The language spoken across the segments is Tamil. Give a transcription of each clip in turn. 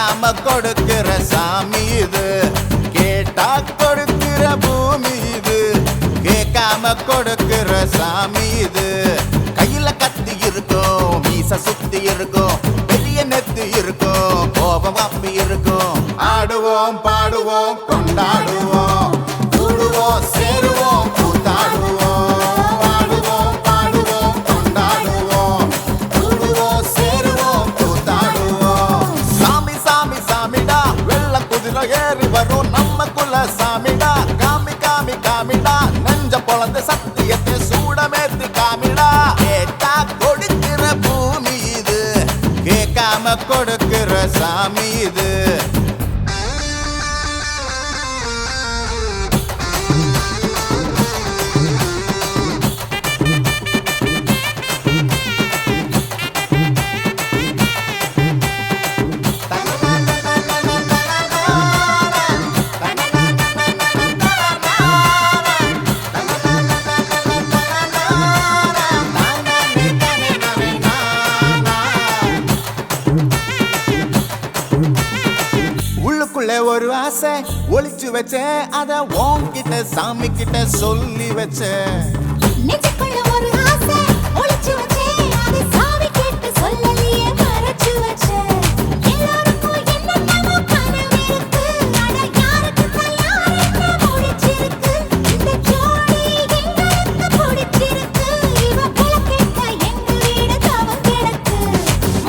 கேட்காம கொடுக்கிற சாமி இது, கேட்டா கொடுக்கிற பூமி இது. கேட்காம கொடுக்கிற சாமி இது. கையில கத்தி இருக்கும், மீச சுத்தி இருக்கும், பெரிய நெத்தி இருக்கும், கோபம் அப்பி இருக்கும். ஆடுவோம் பாடுவோம் கொண்டாடுவோம், கூடுவோம் சேருவோம் கூத்தாடுவோம். ஆடுவோம் பாடுவோம் கொண்டாடுவோம், கூடுவோம் சேருவோம் கூத்தாடுவோம். சாமி சாமி சாமிடா, வெள்ள குதிரை ஏறி வரும் நம்ம குல சாமிடா. காமி காமி காமிடா, நெஞ்ச பொழந்த சத்தியத்தை சூடமேத்தி காமிடா. கேட்டா கொடுக்கிற பூமி இது, கேட்காம கொடுக்கிற சாமி இது. உள்ளுக்குள்ளே ஒரு ஆசை ஒளிச்சு வச்சேன், அத உன்கிட்ட சாமி கிட்ட சொல்லி வச்சேன். நெஞ்சுக்குள்ள ஒரு ஆசை ஒளிச்சு வச்சேன், அதை சாமி கிட்ட சொல்லலையே மறைச்சு வச்சேன். எல்லாருக்கும் என்னென்னமோ கனவு இருக்கு, ஆனா யாருக்கு யார் என்ன முடிச்சிருக்கு. இந்த ஜோடி எங்களுக்கு பிடிச்சிருக்கு, இவ கிழக்கிட்ட எங்க வீடு தவம் கிடக்கு.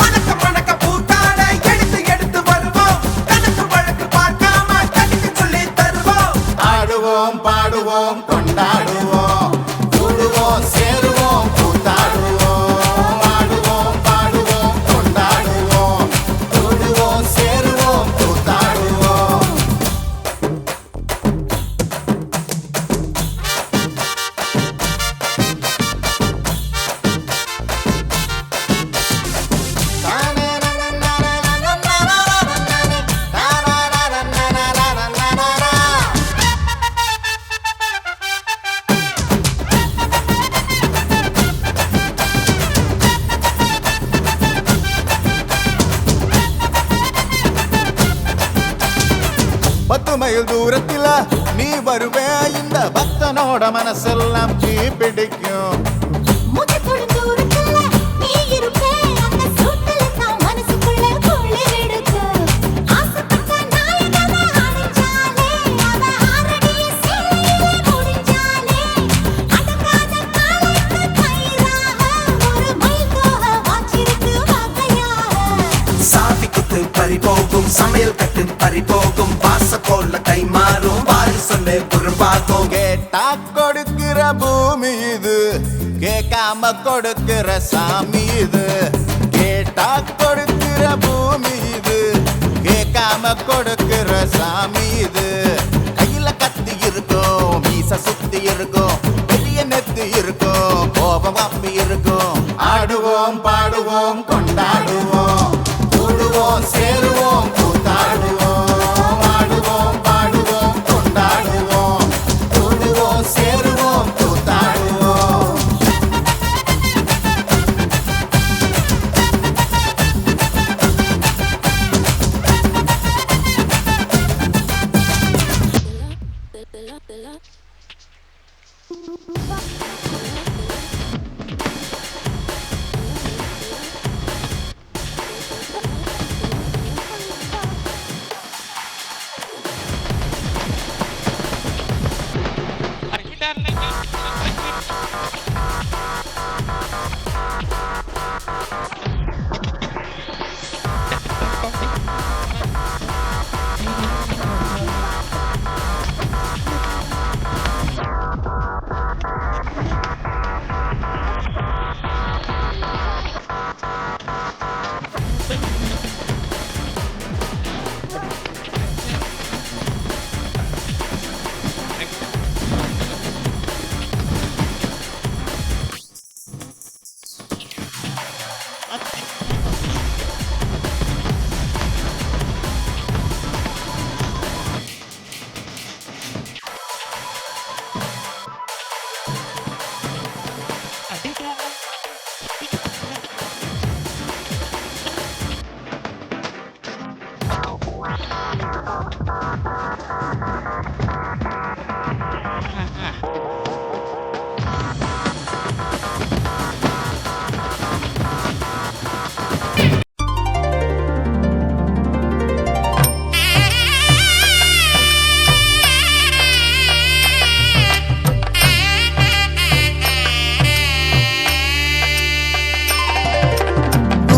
மணக்க மணக்க பூத்தாட எடுத்து எடுத்து வருவோம், கணக்கு வழக்கு பார்க்காம கடிக்கு சொல்லி தருவோம். ஆடுவோம் பாடுவோம் கொண்டாடுவோம், கூடுவோம் சேருவோம் கூத்தாடுவோம். ஆடுவோம் பாடுவோம் கொண்டாடுவோம், கூடுவோம் சேருவோம் கூத்தாடுவோம். பத்து மைல் தூரத்தில நீ வருவே, இந்த பக்தனோட மனசெல்லாம் தீ பிடிக்கும். மூச்சுக்குள்ள தூரத்துல நீ இருப்பே, அந்த சூட்டுல தான் மனசுக்குள்ள குளிர் எடுக்கு. ஆசைப்பட்ட நாயகனை அணைச்சாலே, அவ ஆறடிய சேலையிலே முடிஞ்சாலே, அடங்காத காலத்து கயிறாக ஒரு மயில் தோகை வாச்சிருக்கு வகையாக. சாவி குத்து பறி போகும், சமையல் கட்டு பறி போகும், வாச போல கை மாறும், வாரி சொல்லு பொறுப்பாகும். கேட்டா கொடுக்கிற பூமி இது, கேட்காம கொடுக்கிற சாமி இது. கேட்டா கொடுக்கிற பூமி இது, கேட்காம கொடுக்கிற சாமி இது. கையில கத்தி இருக்கும், மீச சுத்தி இருக்கும், பெரிய நெத்தி இருக்கும், கோபம் அப்பி இருக்கும். ஆடுவோம் பாடுவோம் கொண்டாடுவோம், கூடுவோம் சேருவோம் கூத்தாடுவோம். ஆடுவோம் பாடுவோம் கொண்டாடுவோம், கூடுவோம் சேருவோம் கூத்தாடுவோம்.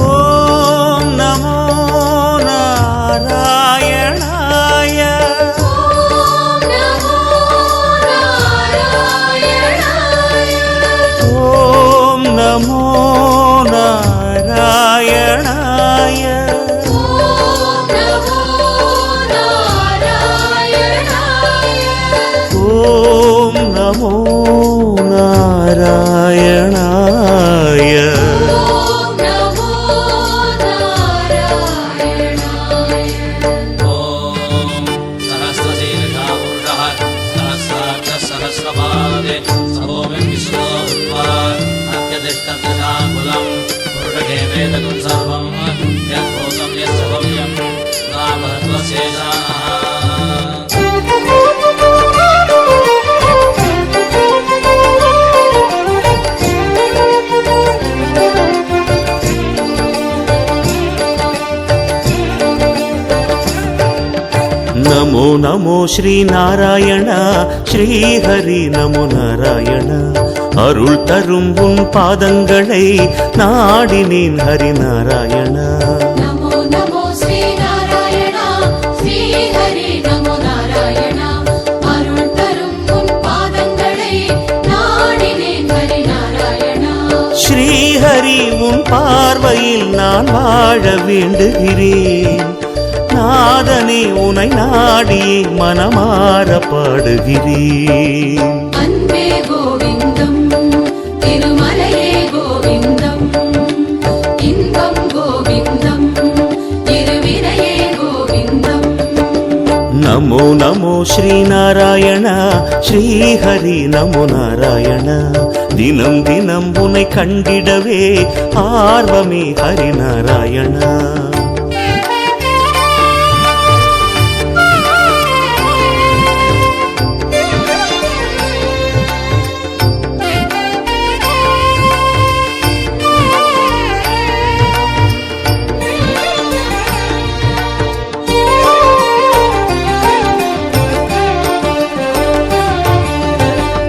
ஓம் நமோ நாராயணாய. ஓம் நமோ நாராயணாய. ஓம் நமோ நாராயணாய. நமோ நமோ ஸ்ரீ நாராயணா ஸ்ரீ ஹரி நமோ நாராயணா. அருள் தரும் உன் பாதங்களை நாடினேன் ஹரி நாராயணா. நமோ நமோ ஸ்ரீ நாராயணா ஸ்ரீ ஹரி நமோ நாராயணா. அருள் தரும் உன் பாதங்களை நாடினேன் ஹரி நாராயணா. ஸ்ரீ ஹரி உன் பார்வையில் நான் வாழ வேண்டுகிறேன். நாதனே உனை நாடியே மனமாற பாடுகிறேன். அன்பே கோவிந்தம் திருமலையே கோவிந்தம். இன்பம் கோவிந்தம் இருவினையே கோவிந்தம். நமோ நமோ ஸ்ரீ நாராயணா ஸ்ரீ ஹரி நமோ நாராயணா. தினம் தினம் உன்னை கண்டிடவே ஆர்வமே ஹரி நாராயணா.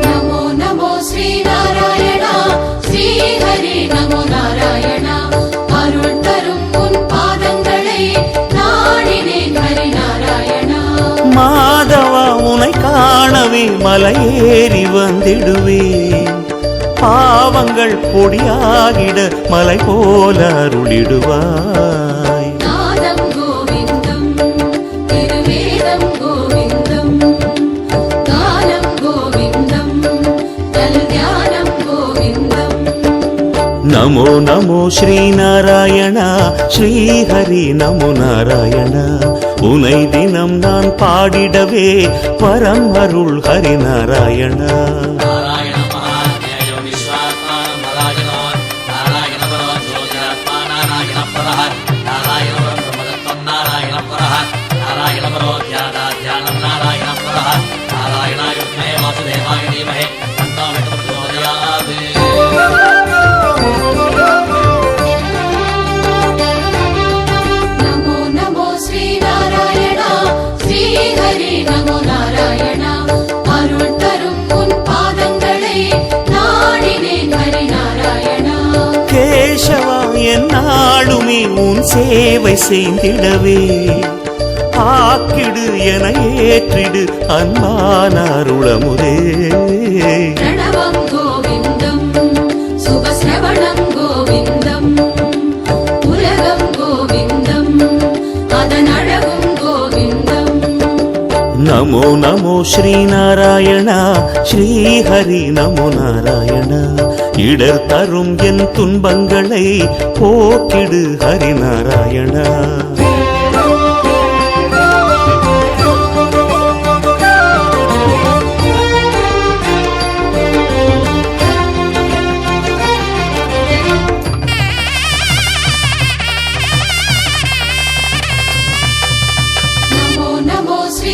நமோ நமோ ஸ்ரீ நாராயணா ஸ்ரீ ஹரி நமோ நாராயணா. அருள் தரும் உன் பாதங்களை நாடினேன் ஹரி நாராயணா. மாதவா உனை காணவே மலையேறி வந்திடுவேன். பாவங்கள் பொடியாகிட மலை போல அருளிடுவாய். நாதம் கோவிந்தம் திருவேதம் கோவிந்தம். காலம் கோவிந்தம் தல் தியானம் கோவிந்தம். நமோ நமோ ஸ்ரீ நாராயணா ஸ்ரீ ஹரி நமோ நாராயணா. உனை தினம் நான் பாடிடவே பரம் அருள் ஹரி நாராயணா. நமோ நமோ ஸ்ரீ நாராயணா ஸ்ரீ ஹரி நமோ நாராயணா. அருள் தரும் உன் பாதங்களை நாடினேன் ஹரி நாராயணா. கேசவா என்னாலுமே உன் சேவை செய்திடவே ஆக்கிடு என ஏற்றிடு அன்பான அருளமுதே. பிரணவம் கோவிந்தம் சுபஸ்ரவணம் கோவிந்தம். உலகம் கோவிந்தம் அதன் அழகும் கோவிந்தம். நமோ நமோ ஸ்ரீ நாராயணா ஸ்ரீ ஹரி நமோ நாராயணா. இடர் தரும் என் துன்பங்களை போக்கிடு ஹரி நாராயணா.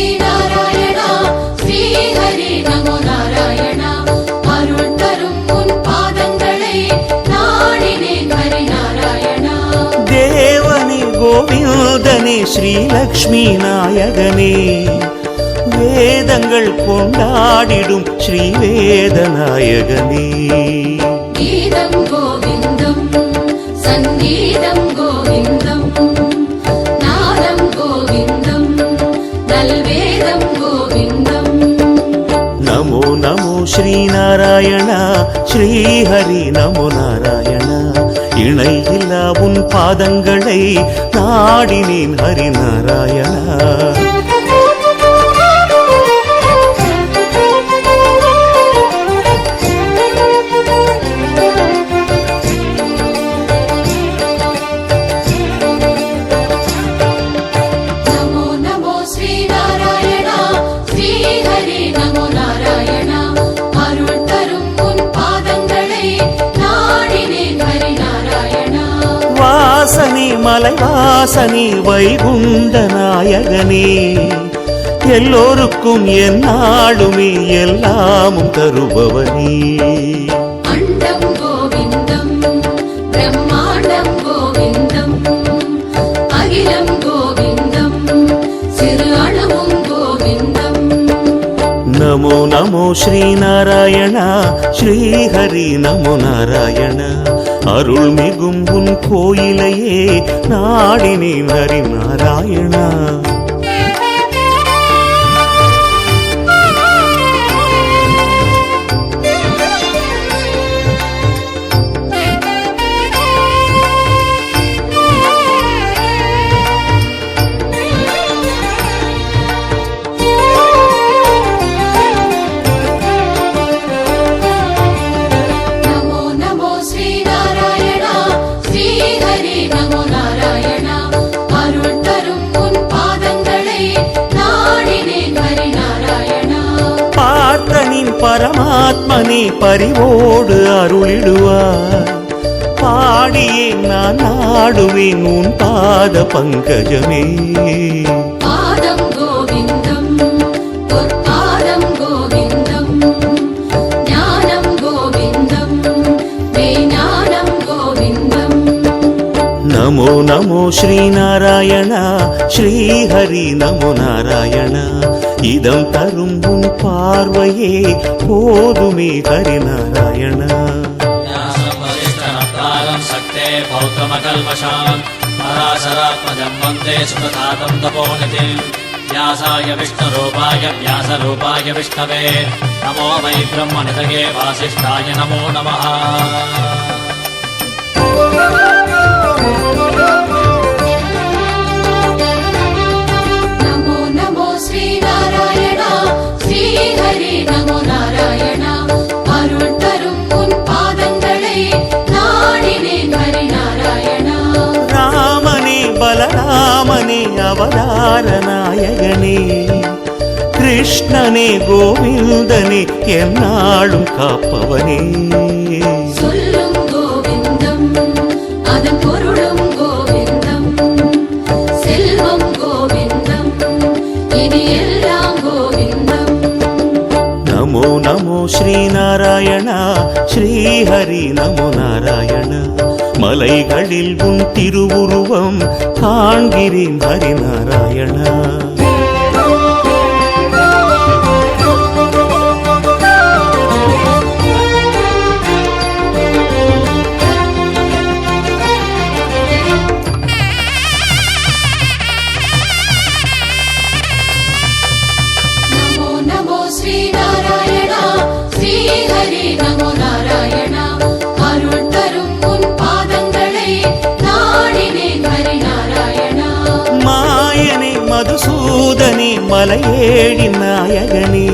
ஸ்ரீநாராயணா ஸ்ரீஹரி நமோ நாராயணா அருள் தரும் உன் பாதங்களை நாடினேன் ஹரி நாராயணா தேவனே கோவிந்தனே ஸ்ரீலக்ஷ்மி நாயகனே வேதங்கள் கொண்டாடிடும் ஸ்ரீவேதநாயகனே கீதம் கோவிந்தம் சங்கீதம் கோவிந்தம் நாதம் கோவிந்தம் நல்வேதம் கோவிந்தம் நமோ நமோ ஸ்ரீநாராயணா ஸ்ரீஹரி நமோ நாராயணா இணையில்லா உன் பாதங்களை நாடினேன் ஹரி நாராயணா நமோ நமோ ஸ்ரீநாராயணா ஸ்ரீஹரி நமோ நாராயணா அருள் தரும் உன் பாதங்களை நாடினேன் ஹரி நாராயணா வாசனே மலைவாசனே வைகுண்ட நாயகனே எல்லோருக்கும் என்னாலுமே எல்லாமும் தருபவனே அண்டம் கோவிந்தம் பிரம்மாண்டம் கோவிந்தம் அகிலம் கோவிந்தம் சிறு அணுவும் கோவிந்தம் நமோ நமோ ஸ்ரீநாராயணா ஸ்ரீஹரி நமோ நாராயணா அருள் மிகும் உன் கோயிலையே நாடினேன் ஹரி நாராயணா நமோ நமோ ஸ்ரீநாராயணா ஸ்ரீஹரி நமோ நாராயணா அருள் தரும் உன் பாதங்களை நாடினேன் ஹரி நாராயணா பார்த்தனின் பரமாத்மனே பரிவோடு அருளிடுவார் பாடியே நான் நாடுவேன் உன் பாத பங்கஜமே பாதம் கோவிந்தம் பொற்பாதம் கோவிந்தம் ஞானம் கோவிந்தம் மெய்ஞானம் கோவிந்தம் நமோ நமோ ஸ்ரீநாராயணா ஸ்ரீஹரி நமோ நாராயணா இதம் தரும் உன் பார்வையே போதுமே ஹரி நாராயணா व्यासवसिष्ठनप्तारं सक्ते पौत्रमकल्मषान् पराशरात्मजं वन्दे सुप्रतातं तपोनिधिं व्यासाय विष्णुरूपाय व्यासरूपाय विष्णवे नमो वै ब्रह्मनिधये वासिष्ठाय नमो नमः நமோ நமோ ஸ்ரீநாராயணா ஸ்ரீஹரி நமோ நாராயணா அருள் தரும் உன் பாதங்களை நாடினேன் ஹரி நாராயணா ராமனே பலராமனே அவதார நாயகனே கிருஷ்ணனே கோவிந்தனே என்னாலும் காப்பவனே சொல்லும் கோவிந்தம் அதன் பொருளும் கோவிந்தம் செல்வம் கோவிந்தம் இனி எல்லாம் கோவிந்தம் நமோ நமோ ஸ்ரீநாராயணா ஸ்ரீஹரி நமோ நாராயணா மலைகளில் உன் திருவுருவம் காண்கிறேன் ஹரி நாராயணா நமோ நமோ ஸ்ரீநாராயணா ஸ்ரீஹரி நமோ நாராயணா அருள் தரும் உன் பாதங்களை நாடினேன் ஹரி நாராயணா மாயனே மதுசூதனே மலையேழி நாயகனே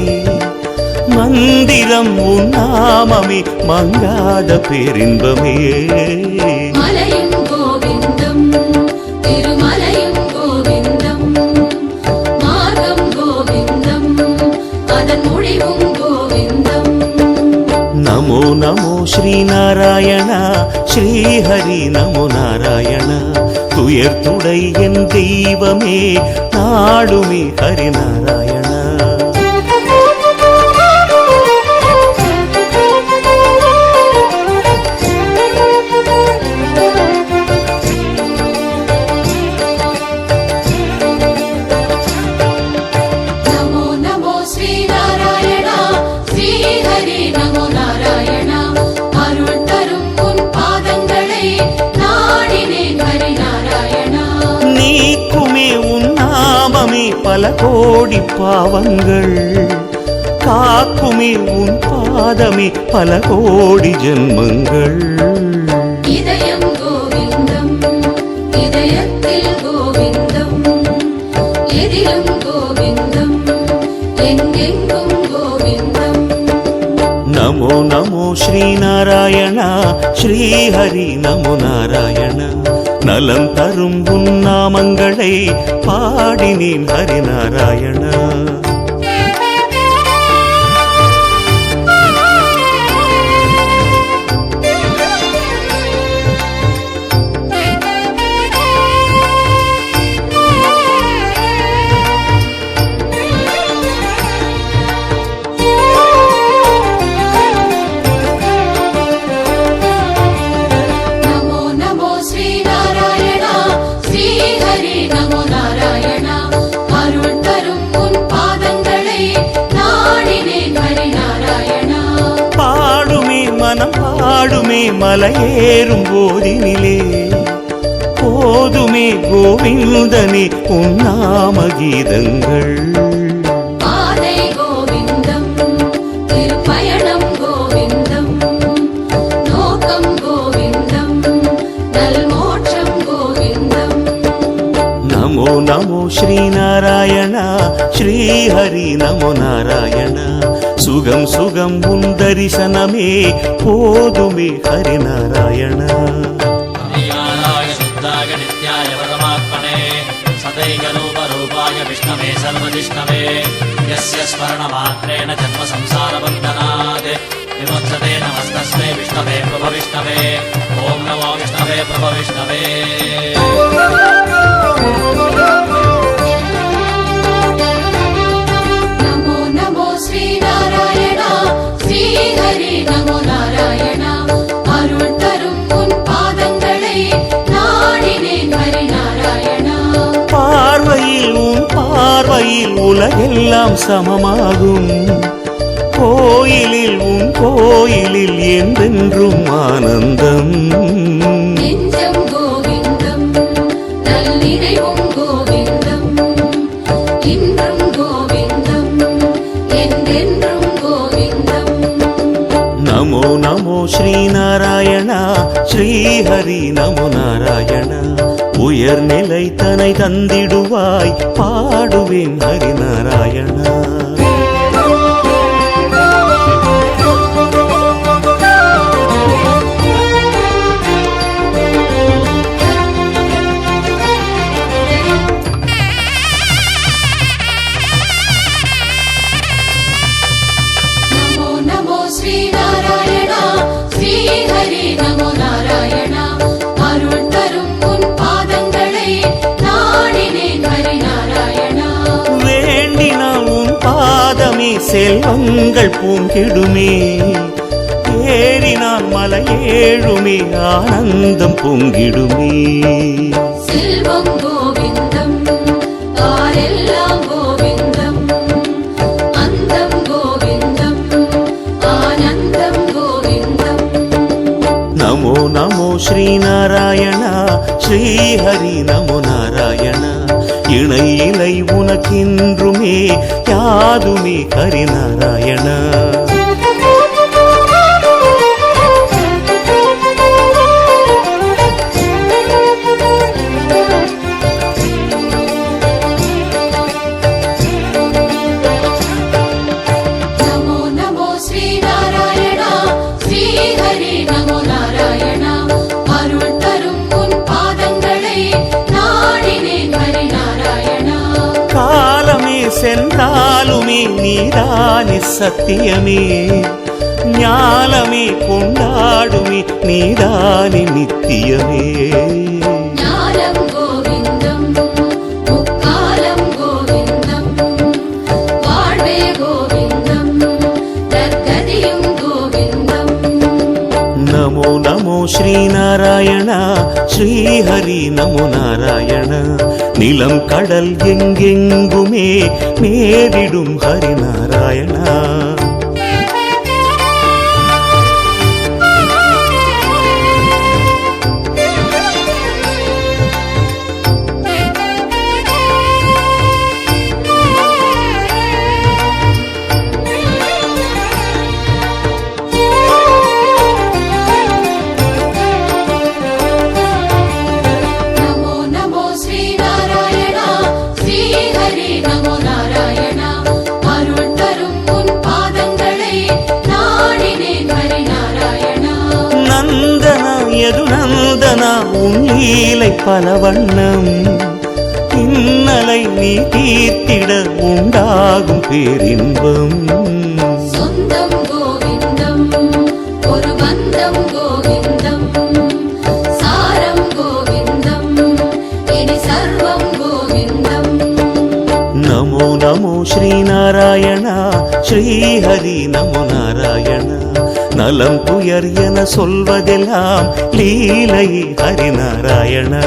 மந்திரம் உன் நாமமே மங்காத பேரின்பமே மலையும் கோவிந்தம் திருமலையும் கோவிந்தம் மார்க்கம் கோவிந்தம் அதன் முடிவும் கோவிந்தம் நமோ நமோ ஸ்ரீநாராயணா ஸ்ரீஹரி நமோ நாராயணா துயர் துடை என் தெய்வமே நாடுமே ஹரி நாராயணா பாவமே பல கோடி பாவங்கள் காக்குமே உன் பாதமே பல கோடி ஜென்மங்கள் இதயம் கோவிந்தம் இதயத்தில் கோவிந்தம் எதிலும் கோவிந்தம் எங்கெங்கும் கோவிந்தம் நமோ நமோ ஸ்ரீநாராயண ஸ்ரீஹரி நமோ நாராயண நலம் தரும் உன் நாமங்களை பாடினேன் ஹரிநாராயண பாடுமே மலையேறும் போதினிலே போதுமே கோவிந்தனே உன் நாம கீதங்கள் பாதை கோவிந்தம் திருப்பயணம் கோவிந்தம் நோக்கம் கோவிந்தம் நல்மோட்சம் கோவிந்தம் நமோ நமோ ஸ்ரீநாராயண ஸ்ரீஹரி நமோ நாராயண சுகம் சுகம் உன் தரிசனமே போதுமே ஹரிநாராயண கல்யாணாய சுத்தாய நித்யாய பரமாத்மனே சதைகரூபரூபாய விஷ்ணவே சர்வதிஷ்ணவே யஸ்ய ஸ்மரணமாத்ரேண ஜன்ம சம்சாரபந்தனாத் விமுச்யதே நமஸ்தஸ்மை விஷ்ணவே பிரபவிஷ்ணவே ஓம் நமோ விஷ்ணவே பிரபவிஷ்ணவே ஸ்ரீஹரி நமோ நாராயணா அருள் தரும் உன் பாதங்களை நாடினேன் ஹரிநாராயணா பார்வையில் உன் பார்வையில் உலகெல்லாம் சமமாகும் கோயிலில் உன் கோயிலில் என்றென்றும் ஆனந்தம் நெஞ்சம் கோவிந்தம் நல்லிறைவும் கோவிந்தம் இன்றும் கோவிந்தம் என்றென்றும் கோவிந்தம் நமோ நமோ ஸ்ரீநாராயண ஸ்ரீஹரி நமோ நாராயண உயர்நிலை தனை தந்திடுவாய் பாடுவேன் ஹரிநாராயண ஸ்ரீநாராயணா ஸ்ரீஹரி நமோ நாராயணா அருள் தரும் உன் பாதங்களை நாடினேன் ஹரிநாராயணா வேண்டினால் உன் பாதமே செல்வங்கள் பூங்கிடுமே ஏறினான் மலையேழுமே ஆனந்தம் பொங்கிடுமே செல்வம் கோவிந்தம் ஆரெல்லாம் கோவிந்தம் அந்தம் கோவிந்தம் ஆனந்தம் கோவிந்தம் நமோ நமோ ஸ்ரீநாராயண ஸ்ரீஹரி நமோ நாராயண இணை இலை உனக்கின்றுமே யாதுமே ஹரிநாராயண நமோ நமோ ஸ்ரீநாராயணா ஸ்ரீஹரி நமோ நாராயணா அருள் தரும் உன் பாதங்களை நாடினேன் ஹரிநாராயணா காலமே சென்றாலுமே நீதானே சத்தியமே ஞாலமே கொண்டாடுமே நீதானே நித்தியமே ஞானம் கோவிந்தம் முக்காலம் கோவிந்தம் வாழ்வே கோவிந்தம் நற்கதியும் கோவிந்தம் நமோ நமோ ஸ்ரீநாராயண ஸ்ரீஹரி நமோ நாராயண நிலம் கடல் எங்கெங்குமே மேறிடும் ஹரிநாராயண கண்ணா உன் லீலை பல வண்ணம் இன்னலை நீ தீர்த்திட உண்டாகும் பேரின்பம் சொந்தம் கோவிந்தம் ஒரு பந்தம் கோவிந்தம் சாரம் கோவிந்தம் இனி சர்வம் கோவிந்தம் நமோ நமோ ஸ்ரீநாராயணா ஸ்ரீஹரி நமோ நாராயணா நலம் துயர் என சொல்வதெல்லாம் லீலை ஹரிநாராயணா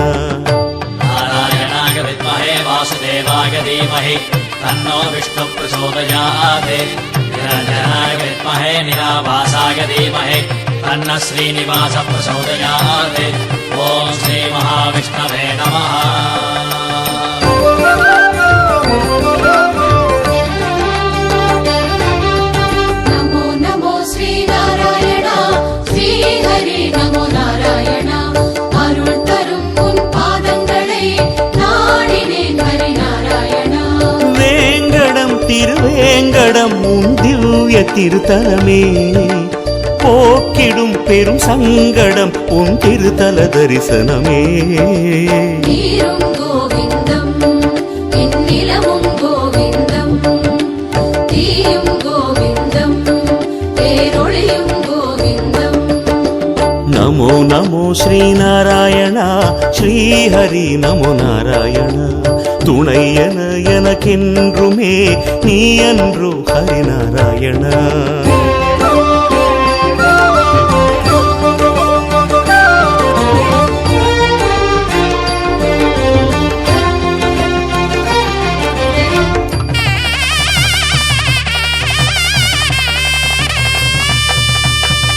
नारायणाय विद्महे वासुदेवाय धीमहि तन्नो विष्णुः प्रचोदयात् निरञ्जनाय विद्महे निराभासाय धीमहि तन्नः श्रीनिवासः प्रचोदयात् ॐ श्रीमहाविष्णवे नमः நமோ நமோ ஸ்ரீ நாராயணா ஸ்ரீ ஹரி நமோ நாராயணா அருள் தரும் உன் பாதங்களை நாடினேன் ஹரி நாராயணா வேங்கடம் திருவேங்கடம் உன் திவ்ய திருத்தலமே போக்கிடும் பெரும் சங்கடம் உன் திருத்தல தரிசனமே நீரும் கோவிந்தம் நிலமும் கோவிந்தம் தீயும் கோவிந்தம் பேரொளியும் கோவிந்தம் நமோ நமோ ஸ்ரீநாராயணா ஸ்ரீஹரி நமோ நாராயணா துணை என எனக்கென்றுமே நீ அன்று ஹரிநாராயணா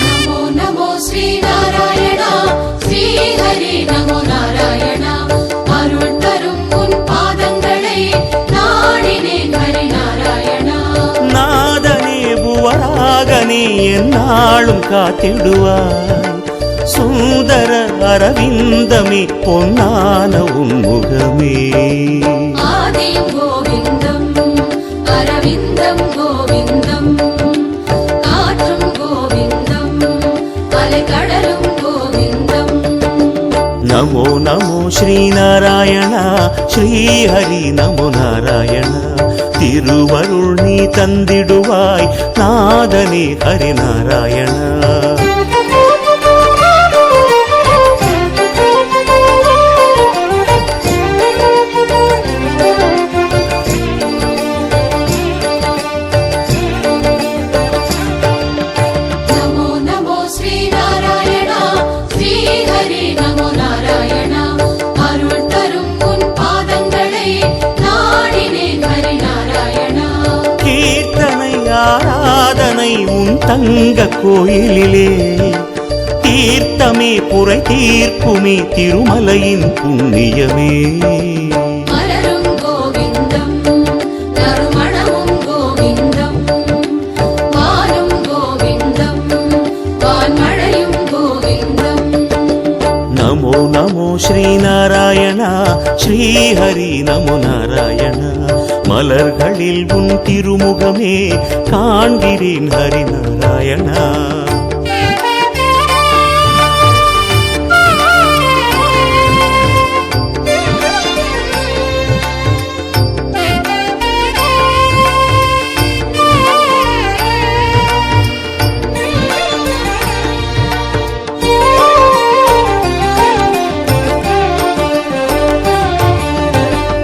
நமோ நமோ ஸ்ரீ நாராயணா ஸ்ரீ ஹரி நமோ நாராயணா அருள் தரும் உன் பாதங்களை நாடினேன் ஹரி நாராயணா நாதனே புவராகனே என்னாலும் காத்திடுவாய் சுந்தர அரவிந்தமே பொன்னான உன்முகமே ஆதியும் கோவிந்தம் அரவிந்தம் கோவிந்தம் காற்றும் கோவிந்தம் அலைக்கடலும் கோவிந்தம் நமோ நமோ ஸ்ரீநாராயணா ஸ்ரீஹரி நமோ நாராயணா திருவருள் நீ தந்திடுவாய் நாதனே ஹரிநாராயணா நமோ நமோ ஸ்ரீ நாராயணா ஸ்ரீ ஹரி நமோ நாராயணா அருள் தரும் உன் பாதங்களை நாடினேன் ஹரி நாராயணா கீர்த்தனை ஆராதனை உன் தங்க கோயிலிலே தீர்த்தமே புரை தீர்க்குமே திருமலையின் புண்ணியமே மலரும் கோவிந்தம் நறுமணமும் கோவிந்தம் வானும் கோவிந்தம் வான்மழையும் கோவிந்தம் நமோ நமோ ஸ்ரீநாராயணா ஸ்ரீஹரி நமோ நாராயணா மலர்களில் உன் திருமுகமே காண்கிறேன் ஹரிநாராயணா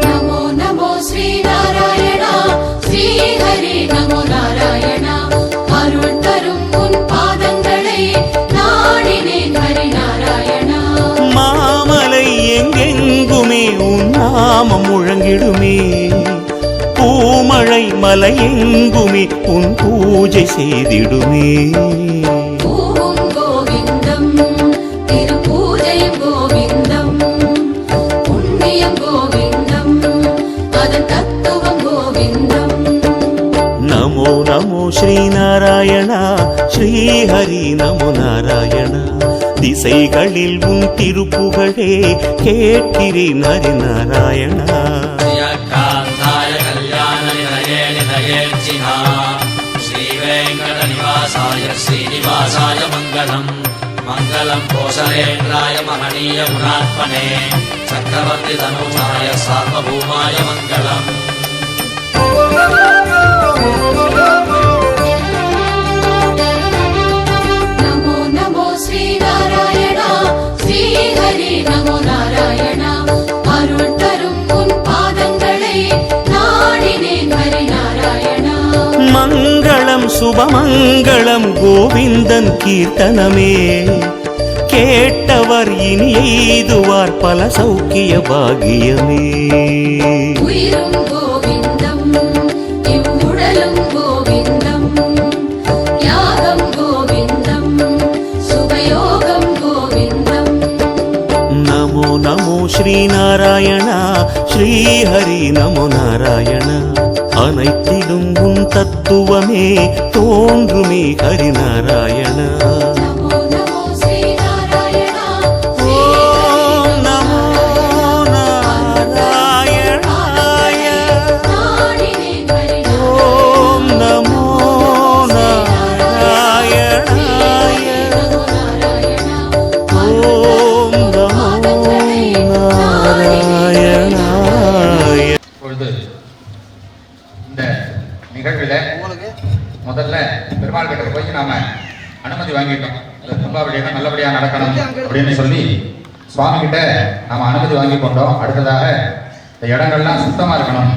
நமோ நமோ ஸ்ரீ நாராயணா ஸ்ரீ ஹரி நமோ நாராயணா அருள் தரும் உன் பாதங்களை நாடினேன் ஹரி நாராயணா மாமலை எங்கெங்குமே உன் நாமம் முழங்கிடுமே பூமழை மலை எங்குமே உன் பூஜை செய்திடுமே பூவும் கோவிந்தம் திருப்பூஜையும் கோவிந்தம் புண்ணியம் கோவிந்தம் அதன் தத்துவம் கோவிந்தம் நமோ நமோ ஸ்ரீநாராயணா ஸ்ரீஹரி நமோ நாராயணா திசைகளில் உன் திருப்புகழே கேட்கிறேன் ஹரிநாராயணா श्रियकान्ताय कल्याणनिधये निधयेर्चिहा श्रीवेङ्कटनिवासाय श्रीनिवासाय मङ्गलम् मङ्गलं कोशलेन्द्राय महनीय गुणात्मने चक्रवर्ति तनूजाय सार्वभौमाय मङ्गलम् नमो नमो श्रीनारायण श्रीहरि नमो नारायण अरुள் தரும் உன் பாதங்களை நாடினேன் ஹரி நாராயண மங்களம் சுபமங்களம் கோவிந்தன் கீர்த்தனமே கேட்டவர் இனி எய்துவார் பல சௌக்கிய பாகியமே. உயிரும் கோவிந்தம் இவ்வுடலும் கோவிந்தம் யாகம் கோவிந்தம் சுபயோகம் கோவிந்தம். நமோ நமோ ஸ்ரீநாராயண ஸ்ரீஹரி நமோ நாராயண அனைத்திலும் உன் தத்துவமே தோன்றுமே ஹரிநாராயண. நமோ நமோ ஸ்ரீநாராயண ஓம் நமோ நாராயணாய நாடினேன் ஹரி ஓம் நமோ நாராயணாய நமோ நாராயண ஓம் நமோ நாராயணாய. இப்பொழுது இந்த நிகழ்வில் முதல்ல பெருமாள் கிட்ட போய் நாம அனுமதி வாங்கிட்டோம். இந்த கும்பாபிஷேகம் நல்லபடியா நடக்கணும் அப்படின்னு சொல்லி சுவாமி கிட்ட நாம அனுமதி வாங்கி கொண்டோம். அடுத்ததாக இந்த இடங்கள்லாம் சுத்தமா இருக்கணும்.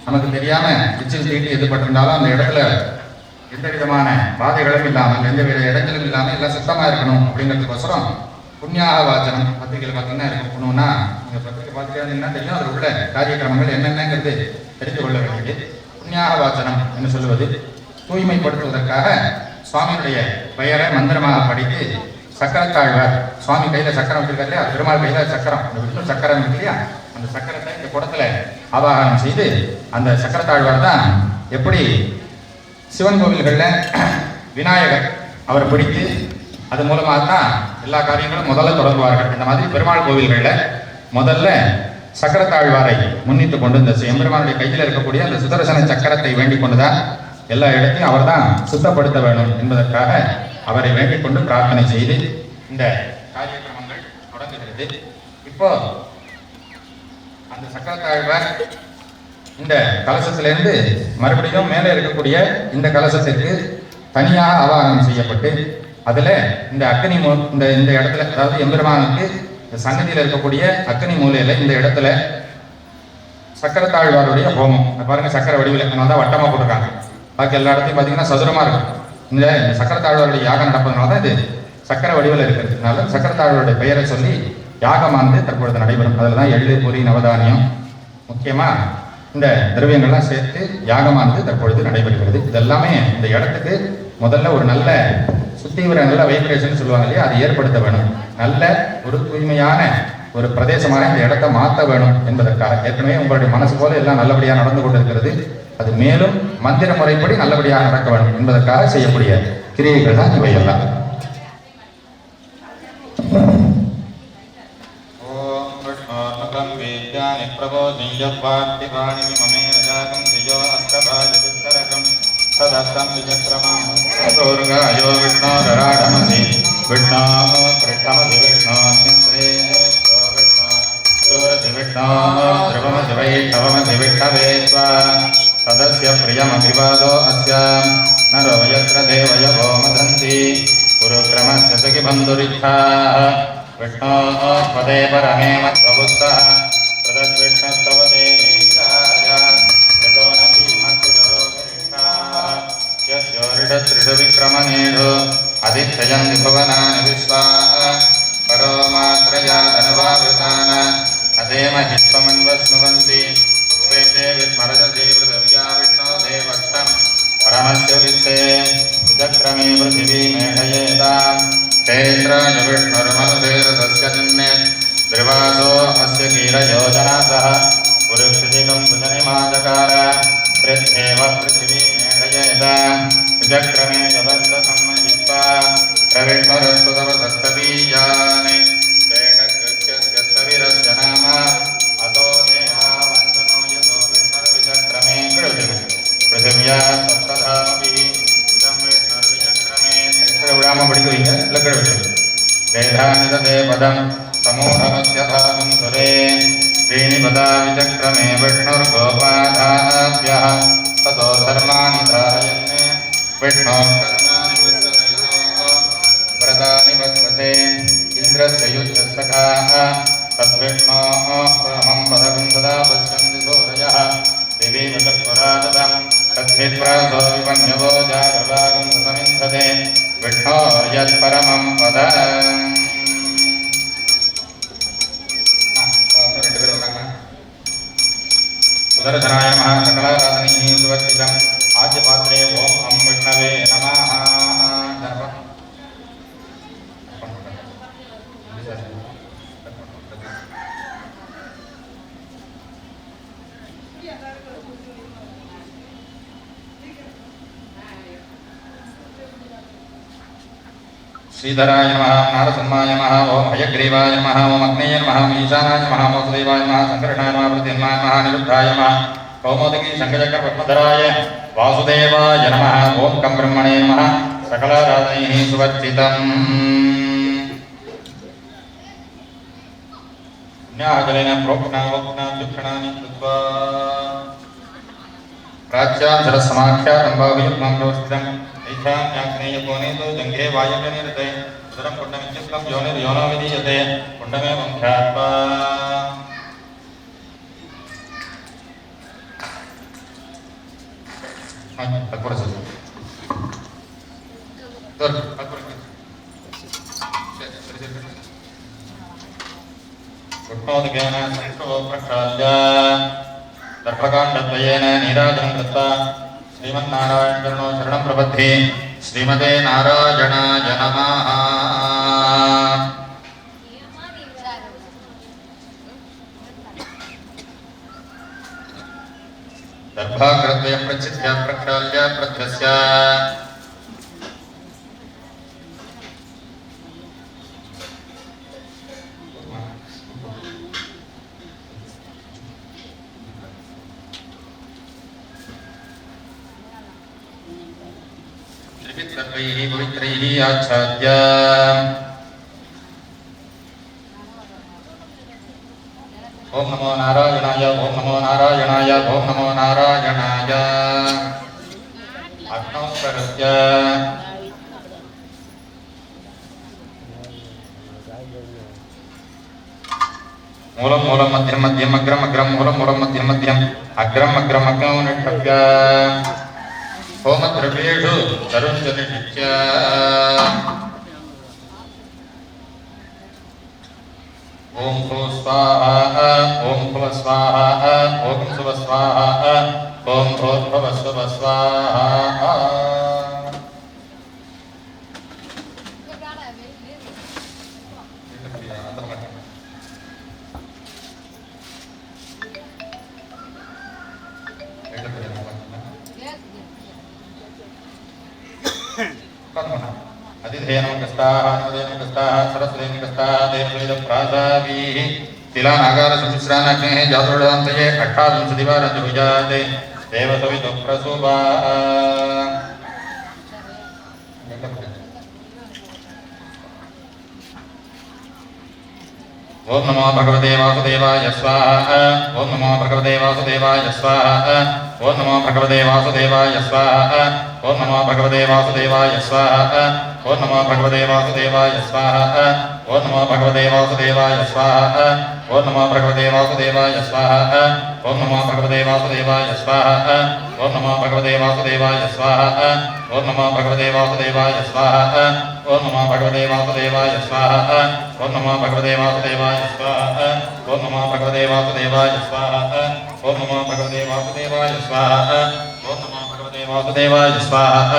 நமக்கு தெரியாம எச்சில் தீட்டி எதிர்பட்டிருந்தாலும் அந்த இடத்துல எந்த விதமான பாதைகளும் இல்லாமல் எந்த வித இடங்களும் இல்லாமல் எல்லாம் சுத்தமா இருக்கணும் அப்படிங்கிறதுக்கோசரம் புண்ணியாக வாச்சனம் பத்திரிகையில் பார்த்தீங்கன்னா இருக்கணும்னா நீங்க பத்திரிகை பார்த்துட்டீங்கன்னா தெரியும் அதில் உள்ள காரியக்கிரமங்கள் என்னென்னங்கிறது தெரிந்து கொள்ள வேண்டியது. புண்ணியாக வாச்சனம் என்று சொல்லுவது தூய்மைப்படுத்துவதற்காக சுவாமியுடைய பெயரை மந்திரமாக படித்து சக்கரத்தாழ்வார் சுவாமி கையில சக்கரம் வச்சிருக்காரு இல்லையா, பெருமாள் கையில சக்கரம், இந்த விஷ்ணு சக்கரம் இருக்கு இல்லையா, அந்த சக்கரத்தை இந்த குடத்துல ஆவாகனம் செய்து அந்த சக்கரத்தாழ்வார் தான் எப்படி சிவன் கோவில்கள்ல விநாயகர் அவரை பிடித்து அது மூலமாக தான் எல்லா காரியங்களும் முதல்ல தொடங்குவார்கள். இந்த மாதிரி பெருமாள் கோவில்கள்ல முதல்ல சக்கரத்தாழ்வாரை முன்னிட்டு கொண்டு இந்த எம்பெருமானுடைய கையில் இருக்கக்கூடிய அந்த சுதர்சன சக்கரத்தை வேண்டிக் கொண்டுதான் எல்லா இடத்தையும் அவர் தான் சுத்தப்படுத்த வேண்டும் என்பதற்காக அவரை வேண்டிக் கொண்டு பிரார்த்தனை செய்து இந்த காரியக்கிரமங்கள் தொடங்குகிறது. இப்போ அந்த சக்கரத்தாழ்வார் இந்த கலசத்திலிருந்து மறுபடியும் மேலே இருக்கக்கூடிய இந்த கலசத்திற்கு தனியாக ஆவாகனம் செய்யப்பட்டு அதுல இந்த அக்னி இந்த இடத்துல, அதாவது எம்பெருமானுக்கு சன்னதியில் இருக்கக்கூடிய அக்னி மூலையில இந்த இடத்துல சக்கரத்தாழ்வாருடைய ஹோமம் பாருங்க, சக்கர வடிவில், அதனால தான் வட்டமா போட்டிருக்காங்க. பாக்கி எல்லா இடத்தையும் பார்த்தீங்கன்னா சதுரமா இருக்கும். இந்த சக்கரத்தாழ்வாருடைய யாகம் நடப்பதனால தான் இது சக்கர வடிவில் இருக்கிறது. அதனால சக்கரத்தாழ்வாருடைய பெயரை சொல்லி யாகமானது தற்பொழுது நடைபெறும். அதில் தான் எள்ளு பொறி நவதானியம் முக்கியமா இந்த திரவியங்கள்லாம் சேர்த்து யாகமானது தற்பொழுது நடைபெறுகிறது. இதெல்லாமே இந்த இடத்துக்கு முதல்ல ஒரு நல்ல சுத்தீவிர நல்ல வைப்ரேஷன் சொல்லுவாங்க இல்லையா, அது ஏற்படுத்த வேணும். நல்ல ஒரு தூய்மையான ஒரு பிரதேசமாக இந்த இடத்தை மாற்ற வேணும் என்பதற்காக ஏற்கனவே உங்களுடைய மனசு போல எல்லாம் நல்லபடியாக நடந்து கொண்டிருக்கிறது. அது மேலும் மந்திர முறைப்படி நல்லபடியாக நடக்க வேண்டும் என்பதற்காக செய்யக்கூடிய கிரியைகள் தான் இவையெல்லாம். तदर्थं विचक्रमां प्रोर्गायो विष्णोरराडमसि विष्णो पृष्ठमसि विष्णोऽस्मिन्त्रे विष्णो सूरसि विष्णो ध्रुवमसि वैष्णवमसि विष्णवे त्वा तदस्य प्रियमभिवादो अस्य नरो यत्र देवयवो मदन्ति गुरुक्रमस्य सखि बन्धुरिच्छाः विष्णोः पदे परमे मत्वबुद्धः तदद्विष्णस्तव देवीन्द्राय यतो न भीमत्युदरो त्रिषु विक्रमणेषु अधिष्ठयन् भुवनानि विश्वाः परो मात्रया धनवावृतान् अधेमहित्वमन्वस्नुवन्ति उपेते विस्मरजते पृथिव्या विष्णो देवस्थं परमस्य वित्ते विचक्रमे पृथिवी मेढयेतां क्षेत्राय विष्णुर्मनुदेवस्य निन्ने त्रिवासो अस्य कीरयोजनासः पुरुक्षितिकं सुजनिमाचकार पृथ्वेव पृथिवी मेढयेतां विचक्रमे जबद्धसंहित्वा प्रविष्णुरस्तुतवदस्तबीजानि वेदकृत्यस्य स्थविरस्य नाम अतो देहावन्दनो यतो विष्णुर्विचक्रमे पृथिव्या सप्तधामभिः इदं विष्णुर्विचक्रमे विरामं படிக்கிறீங்க இல்ல கீழே वेदानिदते पदं समूढमस्यथाहं सुरे श्रीनिपदा विचक्रमे विष्णुर्गोपादाभ्यः ततो धर्माणि धारयन् विष्णोर्कर्माणि वत्सतयोः व्रतानि वत्ससे इन्द्रस्य युद्धसखाः तद्विष्णोः परमं पदं सदा पश्यन्ति सूरयः दिवीव तत्परादतं तद्भिप्रासो विपन्यवो जागृभागं समिन्धते विष्णोर्यत्परमं पदम् सुदर्शनाय नमः सकलाराधनीः सुवर्तितम् आद्यपात्रे ॐ अं विष्णवे नमः श्रीधराय नमः नारसिंहाय नमः ओम हयग्रीवाय नमः ओम अग्नेय नमः ओम ईशानाय नमः ओम वासुदेवाय नमः संकर्षणाय नमः प्रद्युम्नाय नमः निरुद्धाय नमः कौमोदकी शंखचक्र पद्मधराय वासुदेवाय नमः ओम कं ब्रह्मणे नमः सकलाराधनैः सुवर्चितम् न्याहजलेन प्रोक्षणावक्षणाभ्युक्षणानि कृत्वा प्राच्यां सरसमाख्यातं बाहुयुग्मं व्यवस्थितम् ैथ्याग्नेयकोनेतो जङ्घे वायव्यनिरते उदरं कुण्डमित्युक्तं योनिर्योनो विधीयते कुण्डमेवं ध्यात्वा कुट्नोदकेन संष्ठो प्रक्षाल्य दर्भकाण्डद्वयेन नीराजनं कृत्वा श्रीमन्नारायण चरणो शरणं प्रपद्ये श्रीमते नारायणाय नमः दर्भाग्रद्वयं प्रचित्य प्रक्षाल्य प्रध्यस्य सर्वैः पवित्रैः आच्छाद्य ओम नमो नारायणाय ओम नमो नारायणाय ओम नमो नारायणाय अग्नौ प्रहृत्य मूलं मूलं मध्यं मध्यम् अग्रम् अग्रं मूलं मूलं मध्यं मध्यम् अग्रम् अग्रम् अग्नौ निक्षिप्य होमद्रव्येषु तरुञ्च निषिच्य ओम भुव स्वाहा ओम भुव स्वाहा ओम सुव स्वाहा ओम भूर्भुव सुव स्वाहा अधिधेयनमकस्ताः अनुदेयनमकस्ताः सरस्वतीनमकस्ताः देववेदप्रासावीः तिलानागारसुमिश्रानग्नेः जातुर्दान्तये अष्टाविंशतिवारजुहुजाते देवसविदुःप्रसूपा ओम नमो भगवते वासुदेवाय स्वाहा ओम नमो भगवते वासुदेवाय स्वाहा ओम नमो भगवते वासुदेवाय स्वाहा ओम नमो भगवते वासुदेवाय स्वाहा ओम नमो भगवते वासुदेवाय स्वाहा ओम नमो भगवते वासुदेवाय स्वाहा ओम नमो भगवते वासुदेवाय स्वाहा ओम नमो भगवते वासुदेवाय स्वाहा ओम नमो भगवते वासुदेवाय स्वाहा ओम नमो भगवते वासुदेवाय स्वाहा ओम नमो भगवते वासुदेवाय स्वाहा ओम नमो भगवते वासुदेवाय स्वाहा ओम नमो भगवते वासुदेवाय स्वाहा ओम नमो भगवते वासुदेवाय स्वाहा ओम नमो भगवते वासुदेवाय स्वाहा ओम नमो भगवते वासुदेवाय स्वाहा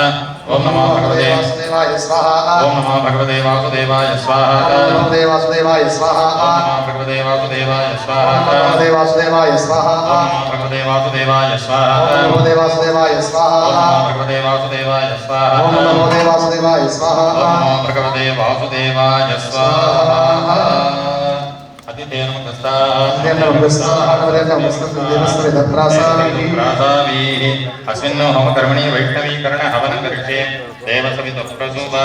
ओम नमो भगवते वासुदेवाय स्वाहा ओम नमो वासुदेवाय स्वाहा ओम नमो भगवते वासुदेवाय स्वाहा ओम नमो वासुदेवाय स्वाहा ओम नमो भगवते वासुदेवाय स्वाहा ओम नमो वासुदेवाय स्वाहा ओम नमो भगवते वासुदेवाय स्वाहा ओम नमो वासुदेवाय स्वाहा ओम नमो भगवते वासुदेवाय स्वाहा अस्मिन् होमकर्मणि वैष्णवीकरण हवन करिष्ये देवसवितुः प्रसूपा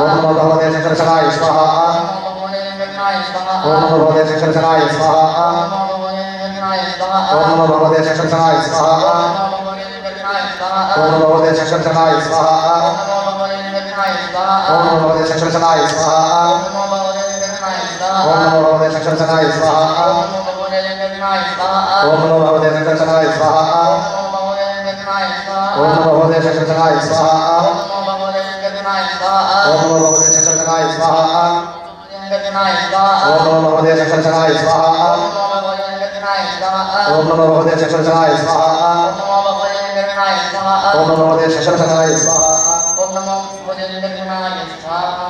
ओम नमो भगवते शंकरशनाय स्वाहा ओम नमो भगवते शंकरशनाय स्वाहा ओम नमो भगवते शंकरशनाय स्वाहा ओम नमो भगवते शंकरशनाय स्वाहा ओम नमो भगवते शंकरशनाय स्वाहा ओम नमो भगवते शंकरशनाय स्वाहा ओम नमो भगवते शंकरशनाय स्वाहा ओम नमो भगवते शंकरशनाय स्वाहा ओम नमो भगवते शंकरशनाय स्वाहा ओम नमो भगवते शंकरशनाय स्वाहा ओम नमो भगवते शंकरशनाय स्वाहा ओम नमो भगवते शंकरशनाय स्वाहा ओम नमो प्रद्युम्नाय स्वाहा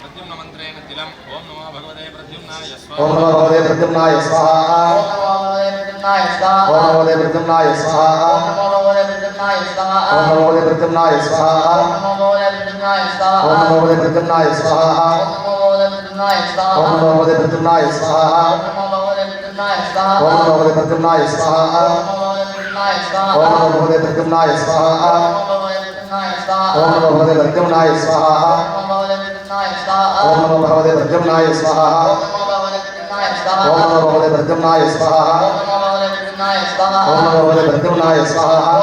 प्रद्युम्न मंत्रेण तिलम् ओम नमो भगवते प्रद्युम्नाय स्वाहा ओम नमो भगवते प्रद्युम्नाय स्वाहा ओम नमो भगवते प्रद्युम्नाय स्वाहा ओम नमो भगवते प्रद्युम्नाय स्वाहा ओम नमो भगवते प्रद्युम्नाय स्वाहा ओम नमो भगवते प्रद्युम्नाय स्वाहा ओम नमो भगवते प्रद्युम्नाय स्वाहा ओम नमो भगवते प्रद्युम्नाय स्वाहा ओम नमो भगवते प्रद्युम्नाय स्वाहा ओम नमो भगवते प्रद्युम्नाय स्वाहा ओम नमो भगवते प्रद्युम्नाय स्वाहा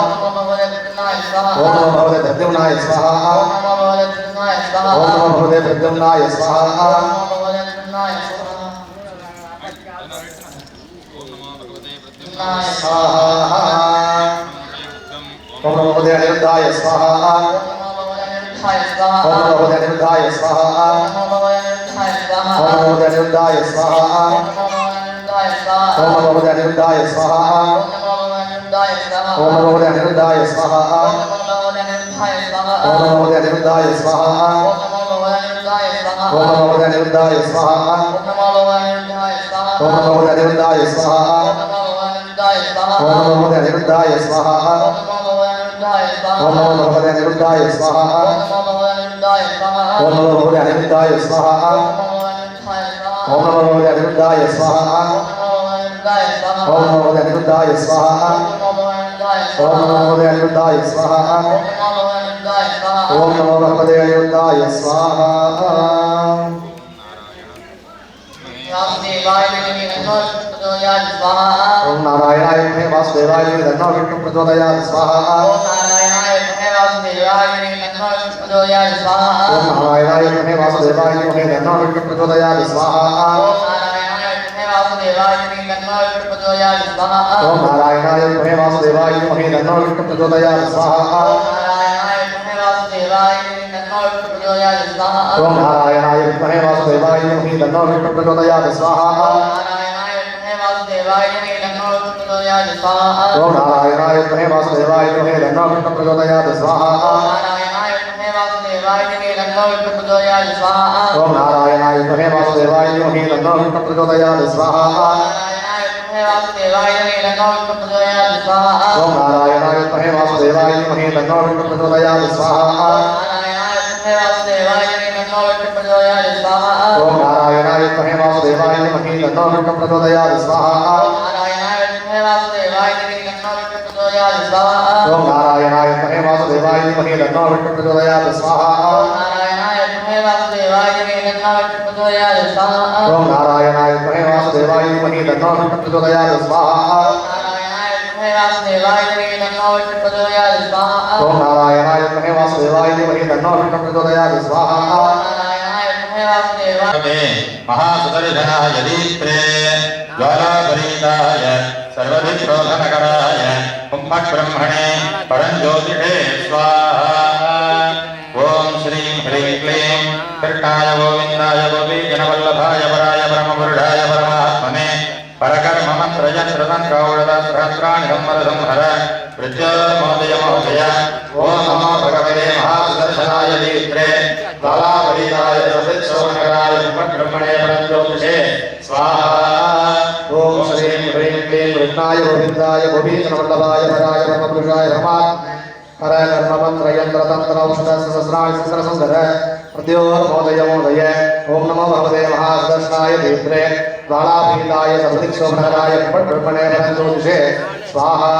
ओम नमो भगवते प्रद्युम्नाय स्वाहा ओम नमो भगवते प्रद्युम्नाय स्वाहा ओम नमो भगवते प्रद्युम्नाय स्वाहा ओम नमो भगवते अनिरुद्धाय स्वाहा ओम नमो भगवते अनिरुद्धाय स्वाहा ओम नमो भगवते अनिरुद्धाय स्वाहा ओम नमो भगवते अनिरुद्धाय स्वाहा ओम नमो भगवते अनिरुद्धाय स्वाहा ओम नमो भगवते अनिरुद्धाय स्वाहा ओम नमो भगवते अनिरुद्धाय स्वाहा ओम नमो भगवते अनिरुद्धाय स्वाहा ओम नमो भगवते अनिरुद्धाय स्वाहा ओम नमो भगवते अनिरुद्धाय स्वाहा ओम नमो भगवते अनिरुद्धाय स्वाहा ओम नमो भगवते अनिरुद्धाय स्वाहा ओम नमो भगवते अनिरुद्धाय स्वाहा ओम नमो भगवते अनिरुद्धाय स्वाहा ओम नमो भगवते अनिरुद्धाय स्वाहा ओम नारायणाय विद्महे वासुदेवाय धीमहि तन्नो विष्णुः प्रचोदयात् स्वाहा ओम नारायणाय विद्महे वासुदेवाय धीमहि तन्नो विष्णुः प्रचोदयात् स्वाहा ओम नारायणाय विद्महे वासुदेवाय धीमहि तन्नो विष्णुः प्रचोदयात् स्वाहा ओम नारायणाय विद्महे वासुदेवाय धीमहि तन्नो विष्णुः प्रचोदयात् स्वाहा ओम नारायणाय विद्महे वासुदेवाय धीमहि तन्नो विष्णुः प्रचोदयात् स्वाहा ओम नारायणाय विद्महे वासुदेवाय धीमहि तन्नो विष्णुः प्रचोदयात् स्वाहा ओम नारायणाय विद्महे वासुदेवाय धीमहि तन्नो विष्णुः प्रचोदयात् स्वाहा ओम नारायणाय विद्महे वासुदेवाय धीमहि तन्नो विष्णुः प्रचोदयात् स्वाहा ओम नारायणाय विद्महे वासुदेवाय धीमहि तन्नो विष्णुः प्रचोदयात् स्वाहा ओम नारायणाय विद्महे वासुदेवाय धीमहि तन्नो विष्णुः प्रचोदयात् स्वाहा ओम नारायणाय विद्महे वासुदेवाय धीमहि तन्नो विष्णुः प्रचोदयात् स्वाहा महासुदर्शनाय दीप्ते ज्वालापरीताय सर्वविक्रोधनकराय कुम्भब्रह्मणे परञ्ज्योतिषे स्वाहा ओम श्रीं ह्रीं क्लीं कृष्णाय गोविन्दाय गोपीजनवल्लभाय पराय परमपुरुषाय परमात्मने परकर्म मन्त्रयन्त्रतन्त्रौषधसहस्राणि संहर प्रत्योर्मोदय महोदय ओम नमो भगवते महासुदर्शनाय दीप्ते ज्वालापरीताय सर्वविक्रोधनकराय कुम्भब्रह्मणे परञ्ज्योतिषे स्वाहा ओम श्रीं ह्रीं क्लीं कृष्णाय गोविन्दाय गोपीजनवल्लभाय पराय परमपुरुषाय परमात्मने परकर्ममन्त्रयन्त्रतन्त्रौषधसहस्राणि प्रत्योर्मोदय मोदय ओम नमो भगवते महासुदर्शनाय दीप्ते ज्वालापीताय सर्वदिक्शोभनकराय कुम्भब्रह्मणे परञ्ज्योतिषे स्वाहा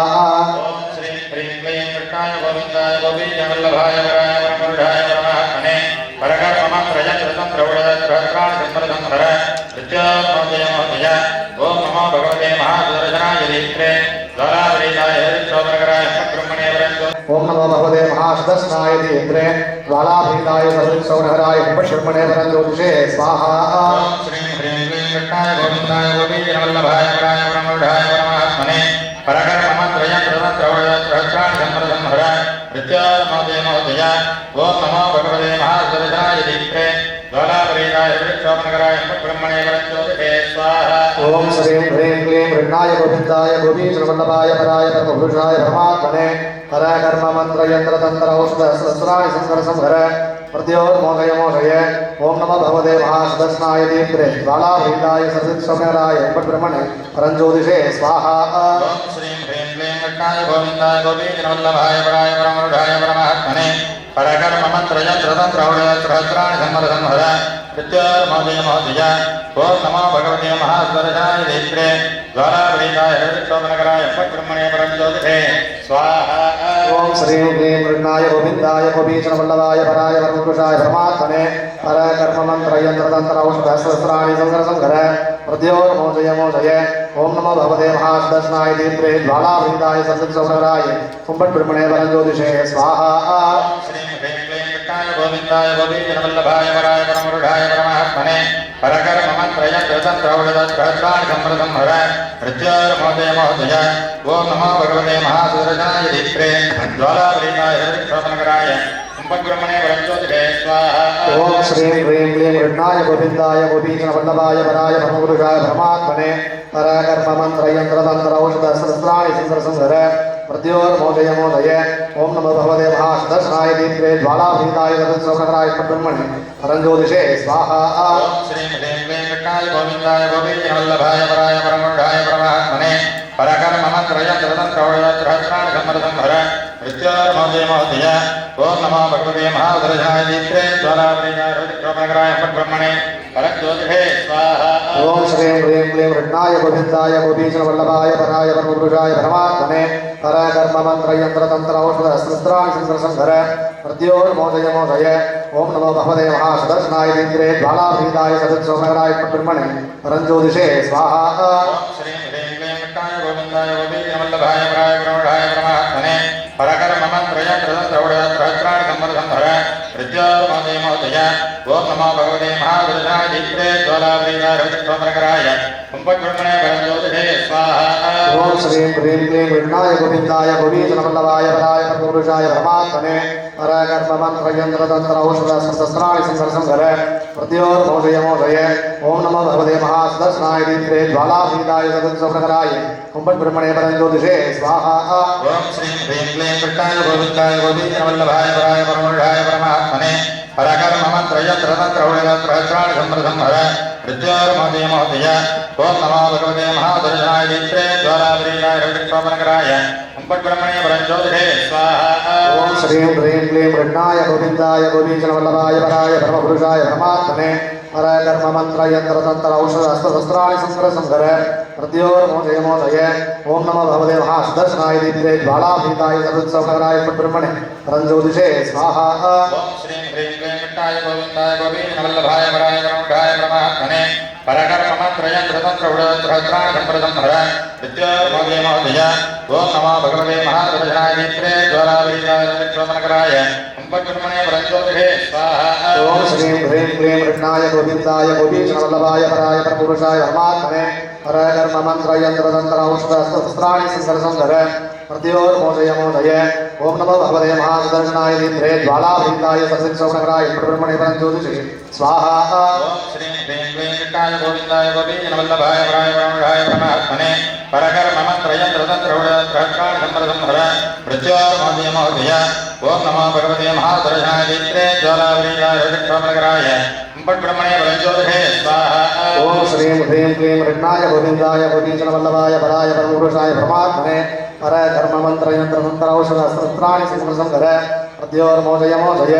श्रीं ह्रीं क्लीं कृष्णाय गोविन्दाय गोपीजनवल्लभाय पराय परमपुरुषाय परमात्मने परकर्म सहस्राणि संवत्सरं प्रत्योर्मोदयमोदय ओम नमो भगवते महासुदर्शनाय दीप्ते ज्वालावरीताय हरिशोभनकराय ब्रह्मणे वरन्दो ओम नमो भगवते महासुदर्शनाय दीप्ते ज्वालावरीताय हरिशोभनकराय ब्रह्मणे वरन्दो दिशे स्वाहा। ओम श्रीं ह्रीं क्लीं कृष्णाय गोविन्दाय गोपीजनवल्लभाय वराय परमोढाय परमात्मने परकर्ममन्त्रयं सहस्राणि संवत्सरं प्रत्योर्मोदयमोदय ओम नमो भगवते महासुदर्शनाय दीप्ते ज्वालावरीताय हरिशोभनकराय ब्रह्मणे वरन्दो दिशे स्वाहा। ओम श्रीं ह्रीं क्लीं कृष्णाय गोविन्दाय गोपीजनवल्लभाय वराय परमपुरुषाय परमात्मने परकर्ममन्त्रयन्त्रतन्त्र औषधसहस्राणि संवत्सरं प्रत्योर्मोदयमोदय ओम नमो भगवते महासुदर्शनाय दीप्ते ज्वालावरीताय हरिशोभनकराय ब्रह्मणे वरन्दो दिशे स्वाहा। ओम श्रीं ह्रीं क्लीं कृष्णाय गोविन्दाय गोपीजनवल्लभाय वराय परमोढाय परमात्मने परकर्ममन्त्रयन्त्रतन्त्र सहस्राणि संवत्सरं प्रत्योर्मोदयमोदय ओम नमो भगवते महासुदर्शनाय दीप्ते ज्वालावरीताय हरिशोभनकराय ब्रह्मणे वरन्दो दिशे स्वाहा। ओम श्रीं क्लीं कृष्णाय गोविन्दाय गोपीजनवल्लभाय वराय परमपुरुषाय परमात्मने परकर्ममन्त्रयन्त्रतन्त्र औषधसहस्राणि संवत्सरं प्रत्योर्मोदयमोदय ओम नमो भगवते महासुदर्शनाय दीप्ते ज्वालावरीताय हरिशोभनकराय ब्रह्मणे वरन्दो दिशे स्वाहा। ओम श्रीं ह्रीं क्लीं कृष्णाय गोविन्दाय गोपीजनवल्लभाय वराय परमपुरुषाय परमात्मने परकर्ममन्त्रयन्त्रतन्त्र सहस्राणि संवत्सरं प्रत्योर्मोदयमोदय ओम नमो भगवते महासुदर्शनाय दीप्ते ज्वालावरीताय हरिशोभनकराय ब्रह्मणे वरन्दो दिशे स्वाहा। ओम श्रीं ह्रीं क्लीं कृष्णाय गोविन्दाय गोपीजनवल्लभाय वराय परमपुरुषाय परमात्मने परकर्ममन्त्रयन्त्रतन्त्र औषधसहस्राणि संवत्सरं प्रत्योर्मोदयमोदय ओम नमो भगवते महासुदर्शनाय दीप्ते ज्वालावरीताय हरिशोभनकराय ब्रह्मणे वरन्दो दिशे स्वाहा। ओम श्रीं ह्रीं क्लीं कृष्णाय गोविन्दाय गोपीजनवल्लभाय वराय परमोढाय परमात्मने परकर्ममन्त्रयन्त्रतन्त्र सहस्राणि संवत्सरं प्रत्योर्मोदयमोदय ओम नमो भगवते महासुदर्शनाय दीप्ते ज्वालावरीताय हरिशोभनकराय ब्रह्मणे वरन्दो दिशे स्वाहा। ओम श्रीं ह्रीं क्लीं कृष्णाय गोविन्दाय गोपीजनवल्लभाय वराय परमपुरुषाय परमात्मने परकर्ममन्त्रयन्त्रतन्त्र औषधसहस्राणि संवत्सरं प्रत्योर्मोदयमोदय ओम नमो भगवते महासुदर्शनाय दीप्ते ज्वालावरीताय हरिशोभनकराय ब्रह्मणे वरन्दो दिशे स्वाहा। ओम श्रीं ह्रीं क्लीं कृष्णाय गोविन्दाय गोपीजनवल्लभाय वराय परमोढाय परमात्मने परकर्ममन्त्रयन्त्रतन्त्र सहस्राणि संवत्सरं प्रत्योर्मोदयमोदय ओम नमो भगवते महासुदर्शनाय दीप्ते ज्वालावरीताय हरिशोभनकराय ब्रह्मणे वरन्दो दिशे स्वाहा। ओम श्रीं ह्रीं क्लीं कृष्णाय गोविन्दाय गोपीजनवल्लभाय वराय परमपुरुषाय परमात्मने परकर्ममन्त्रयन्त्रतन्त्र औषधसहस्राणि संवत्सरं प्रत्योर्मोदयमोदय ओम नमो भगवते महासुदर्शनाय दीप्ते ज्वालावरीताय हरिशोभनकराय ब्रह्मणे वरन्दो दिशे स्वाहा। ओम श्रीं ह्रीं क्लीं कृष्णाय गोविन्दाय गोपीजनवल्लभाय वराय परमोढाय परमात्मने परकर्ममन्त्रयन्त्रतन्त्र सहस्राणि संवत्सरं प्रत्योर्मोदयमोदय ओम नमो भगवते महासुदर्शनाय दीप्ते ज्वालावरीताय हरिशोभनकराय ब्रह्मणे वरन्दो दिशे स्वाहा। ओम श्रीं ह्रीं क्लीं कृष्णाय गोविन्दाय गोपीजनवल्लभाय वराय परमपुरुषाय परमात्मने परकर्ममन्त्रयन्त्रतन्त्र औषधसहस्राणि संवत्सरं प्रत्योर्मोदयमोदय ओम नमो भगवते महासुदर्शनाय दीप्ते ज्वालावरीताय हरिशोभनकराय ब्रह्मणे वरन्दो दिशे स्वाहा। ओम श्रीं ह्रीं क्लीं कृष्णाय गोविन्दाय गोपीजनवल्लभाय वराय परमोढाय परमात्मने परकर्ममन्त्रयन्त्रतन्त्र सहस्राणि संवत्सरं प्रत्योर्मोदयमोदय ओम नमो भगवते महासुदर्शनाय दीप्ते ज्वालावरीताय हरिशोभनकराय ब्रह्मणे वरन्दो दिशे स्वाहा। ओम श्रीं ह्रीं क्लीं कृष्णाय गोविन्दाय गोपीजनवल्लभाय वराय परमपुरुषाय परमात्मने परकर्ममन्त्रयन्त्रतन्त्र औषधसहस्राणि संवत्सरं प्रत्योर्मोदयमोदय ओम नमो भगवते महासुदर्शनाय दीप्ते ज्वालावरीताय हरिशोभनकराय ब्रह्मणे वरन्दो दिशे स्वाहा। ओम श्रीं ह्रीं क्लीं कृष्णाय गोविन्दाय गोपीजनवल्लभाय वराय परमोढाय परमात्मने परकर्ममन्त्रयन्त्रतन्त्र सहस्राणि संवत्सरं प्रत्योर्मोदयमोदय ओम नमो भगवते महासुदर्शनाय दीप्ते ज्वालावरीताय हरिशोभनकराय ब्रह्मणे वरन्दो दिशे स्वाहा। ओम श्रीं ह्रीं क्लीं कृष्णाय गोविन्दाय गोपीजनवल्लभाय वराय परमपुरुषाय परमात्मने परकर्ममन्त्रयन्त्रतन्त्र औषधसहस्राणि संवत्सरं प्रत्योर्मोदयमोदय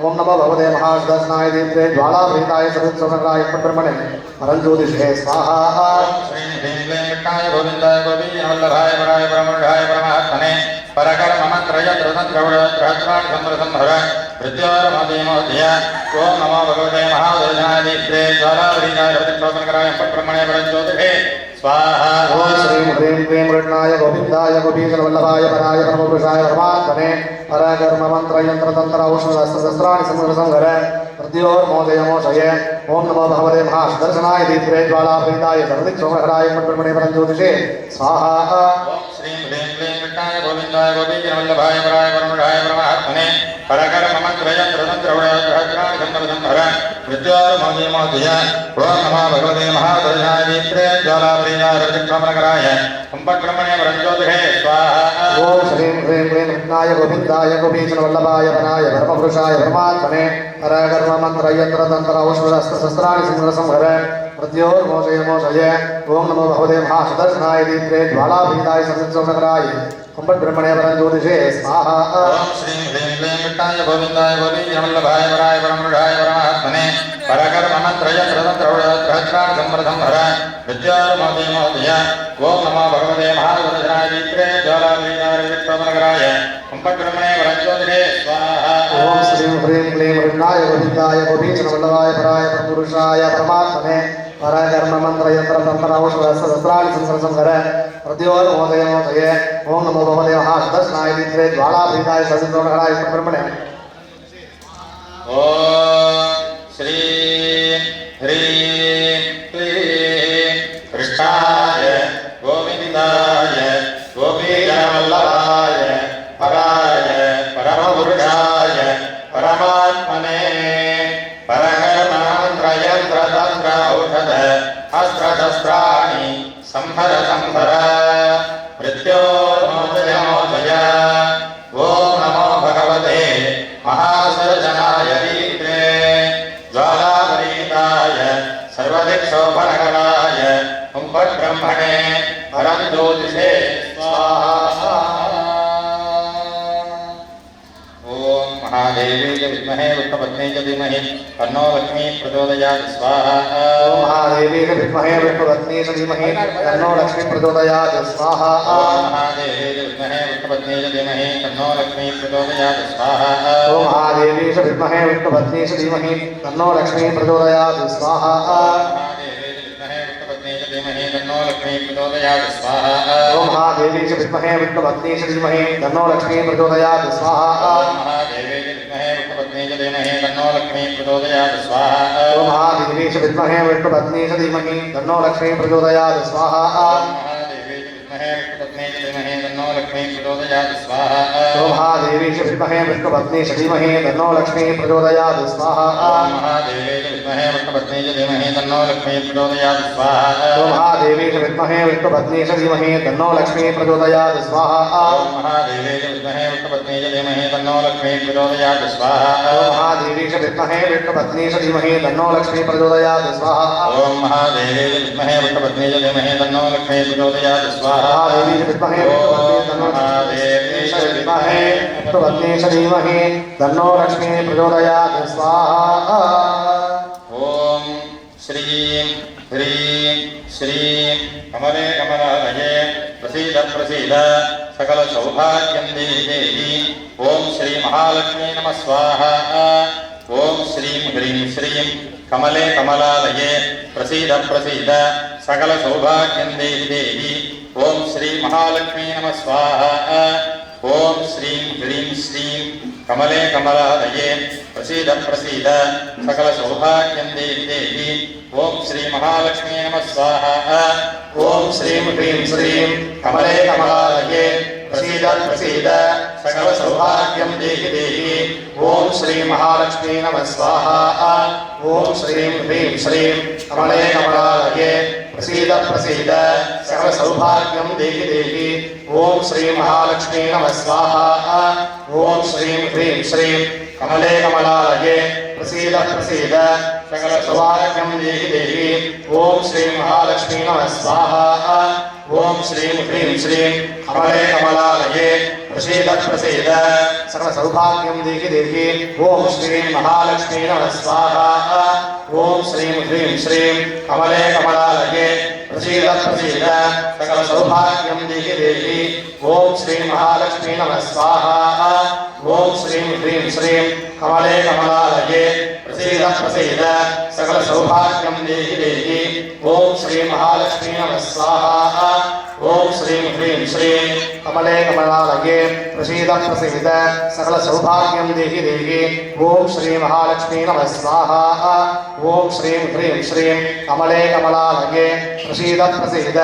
ओम नमो भगवते महासुदर्शनाय दीप्ते ज्वालावरीताय हरिशोभनकराय ब्रह्मणे वरन्दो दिशे स्वाहा। ओम श्रीं ह्रीं क्लीं कृष्णाय गोविन्दाय गोपीजनवल्लभाय वराय परमोढाय परमात्मने परकर्ममन्त्रयन्त्रतन्त्र सहस्राणि संवत्सरं मृत्योर्मोदय ओम नमो भगवते महादर्शनादित्रे ज्वालावरीकाय प्रतिक्षोभनकराय पट्ब्रह्मणे परज्योतिषे स्वाहा ओम श्रीं ह्रीं क्लीं कृष्णाय गोविन्दाय गोपीजनवल्लभाय पराय परमपुरुषाय परमात्मने परकर्ममन्त्रयन्त्रतन्त्र औषधशस्त्राणि संहर मृत्योर्मोदय ओम नमो भगवते महादर्शनाय दीप्रे ज्वालावरीकाय प्रतिक्षोभनकराय पट्ब्रह्मणे परज्योतिषे स्वाहा ओम श्रीं ह्रीं क्लीं कृष्णाय गोविन्दाय गोपीजनवल्लभाय पराय परमपुरुषाय परमात्मने परकर्ममन्त्रयन्त्रतन्त्रौषधशस्त्राणि संहर मृत्योर्मोदय ओम नमो भगवते महादर्शनाय दीप्रे ज्वालावरीकाय प्रतिक्षोभनकराय पट्ब्रह्मणे परज्योतिषे स्वाहा ओम श्रीं ह्रीं क्लीं कृष्णाय गोविन्दाय गोपीजनवल्लभाय पराय परमपुरुषाय परमात्मने परकर्ममन्त्रयन्त्रतन्त्र औषधशस्त्राणि संहर मृत्योर्मोदय ओम नमो भगवते महादर्शनाय दीप्रे ज्वालावरीकाय प्रतिक्षोभनकराय पट्ब्रह्मणे परज्योतिषे स्वाहा ओम श्रीं ह्रीं क्लीं कृष्णाय गोविन्दाय गोपीजनवल्लभाय पराय परमपुरुषाय परमात्मने परकर्ममन्त्रयन्त्रतन्त्रौषधशस्त्राणि संहर मृत्योर्मोदय ओम नमो भगवते महादर्शनाय दीप्रे ज्वालावरीकाय प्रतिक्षोभनकराय पट्ब्रह्मणे परज्योतिषे स्वाहा ओम श्रीं ह्रीं क्लीं कृष्णाय गोविन्दाय गोपीजनवल्लभाय पराय परमपुरुषाय परमात्मने परकर्ममन्त्रयन्त्रतन्त्र औषधशस्त्राणि संहर मृत्योर्मोदय ओम नमो भगवते महादर्शनाय दीप्रे ज्वालावरीकाय प्रतिक्षोभनकराय पट्ब्रह्मणे ओम श्रीं ह्रीं क्लीं कृष्णाय गोविन्दाय गोपीजनवल्लभाय पराय परमपुरुषाय परमात्मने परकर्ममन्त्रयन्त्रतन्त्र औषधशस्त्राणि संहर मृत्योर्मोदय ओम नमो भगवते महादर्शनाय दीप्रे ज्वालावरीकाय सर्वदिक्षोभनकराय पट्ब्रह्मणे परज्योतिषे स्वाहा ओम महादेवी च विद्महे विष्णुपत्नी च धीमहि तन्नो लक्ष्मी प्रचोदयात् स्वाहा ओम महादेवी च विद्महे विष्णुपत्नी च धीमहि तन्नो लक्ष्मी प्रचोदयात् स्वाहा ओम महादेवी च विद्महे विष्णुपत्नी च धीमहि तन्नो लक्ष्मी प्रचोदयात् स्वाहा ओम महादेवी च विद्महे विष्णुपत्नी च धीमहि तन्नो लक्ष्मी प्रचोदयात् स्वाहा ओम महादेवी च विद्महे विष्णुपत्नी च धीमहि तन्नो लक्ष्मी प्रचोदयात् स्वाहा ओम महादेवी च विद्महे विष्णुपत्नी च धीमहि तन्नो लक्ष्मी प्रचोदयात् स्वाहा ओम महादेवी च विद्महे विष्णुपत्नी च धीमहि तन्नो लक्ष्मी प्रचोदयात् स्वाहा ओम महादेवी च विद्महे विष्णुपत्नी च धीमहि तन्नो लक्ष्मी प्रचोदयात् स्वाहा ओम महादेवी च विद्महे विष्णुपत्नी च धीमहि तन्नो लक्ष्मी प्रचोदयात् स्वाहा ओम महादेवी च विद्महे विष्णुपत्नी च धीमहि तन्नो लक्ष्मी प्रचोदयात् स्वाहा ओम महादेवी च विद्महे विष्णुपत्नी च धीमहि तन्नो लक्ष्मी प्रचोदयात् स्वाहा ओम महादेवी च विद्महे विष्णुपत्नी च धीमहि तन्नो लक्ष्मी प्रचोदयात् स्वाहा ओम महादेवी च विद्महे विष्णुपत्नी च धीमहि तन्नो लक्ष्मी प्रचोदयात् स्वाहा ओम महादेवी च विद्महे विष्णुपत्नी च धीमहि तन्नो लक्ष्मी प्रचोदयात् स्वाहा महादेवी च विद्महे विष्णुपत्नी च धीमहि तन्नो लक्ष्मी प्रचोदयात् स्वाहा ओम श्रीं ह्रीं श्रीं कमले कमलालये प्रसीद प्रसीद सकल सौभाग्यं देहि ओम श्री महालक्ष्मी नमः स्वाहा ओम श्रीं ह्रीं श्रीं कमले कमलालये प्रसीद प्रसीद सकल सौभाग्यं देहि ओम श्री महालक्ष्मी नमः स्वाहा ओम श्रीं ह्रीं श्रीं कमले कमलालये प्रसीद प्रसीद सकल सौभाग्यं देहि ओम श्री महालक्ष्मी नमः स्वाहा ओम श्रीं ह्रीं श्रीं कमले कमलालये प्रसीद प्रसीद सकल सौभाग्यं देहि ओम श्री महालक्ष्मी नमः स्वाहा ओम श्रीं ह्रीं श्रीं कमले कमलालये प्रसीद प्रसीद सकल सौभाग्यं देहि ओम श्री महालक्ष्मी नमः स्वाहा ओम श्रीं ह्रीं श्रीं कमले कमलालये प्रसीद प्रसीद सकल सौभाग्यं देहि ओम श्री महालक्ष्मी नमः स्वाहा ओम श्रीं ह्रीं श्रीं कमले कमलालये प्रसीद प्रसीद सकल सौभाग्यं देहि ओम श्री महालक्ष्मी नमः स्वाहा ओम श्रीं ह्रीं श्रीं कमले कमलालये प्रसीद प्रसीद सकल सौभाग्यं देहि देहि ओम श्री महालक्ष्मी नमः स्वाहा ओम श्रीं ह्रीं श्रीं कमले कमलालये प्रसीद प्रसीद सकल सौभाग्यं देहि देहि ओम श्री महालक्ष्मी नमः स्वाहा ओम श्रीं ह्रीं श्रीं कमले कमलालये प्रसीद प्रसीद सकल सौभाग्यं देहि देहि ओम श्री महालक्ष्मी नमः स्वाहा ओम श्रीं ह्रीं श्रीं कमले कमलालये प्रसीद प्रसीद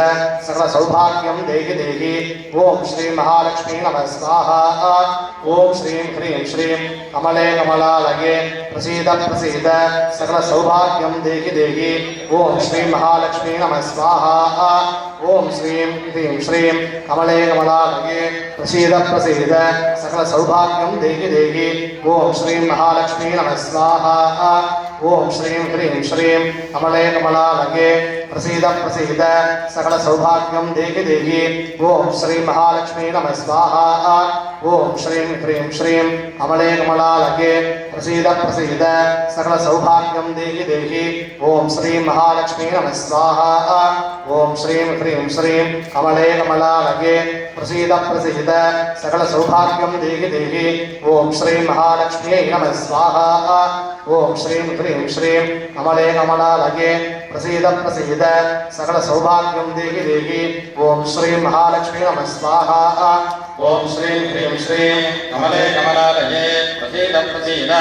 सकल सौभाग्यं देहि देहि ओम श्री महालक्ष्मी नमः स्वाहा ओम श्रीं ह्रीं श्रीं कमले कमलालये प्रसीद प्रसीद सकल सौभाग्यं देहि देहि ओम श्री महालक्ष्मी नमः स्वाहा ओम श्रीं ह्रीं श्रीं कमले कमलालये प्रसीद प्रसीद सकल सौभाग्यं देहि देहि ओम श्री महालक्ष्मी नमः स्वाहा ओम श्रीं ह्रीं श्रीं कमले कमलालये प्रसीद प्रसीद सकल सौभाग्यं देहि देहि ओम श्री महालक्ष्मी नमः स्वाहा ओम श्रीं ह्रीं श्रीं कमले कमलालये प्रसीद प्रसीद सकल सौभाग्यं देहि देहि ओम श्री महालक्ष्मी नमः स्वाहा ओम श्रीं ह्रीं श्रीं कमले कमलालये प्रसीद प्रसीद सकल सौभाग्यं देहि देहि ओम श्री महालक्ष्म्यै नमः स्वाहा ओम श्रीं ह्रीं श्रीं कमले कमलालये प्रसीद प्रसीद सकल सौभाग्यं देहि देहि ओम श्री महालक्ष्मी नमः स्वाहा ओम श्रीं ह्रीं श्रीं कमले कमलालये प्रसीद प्रसीद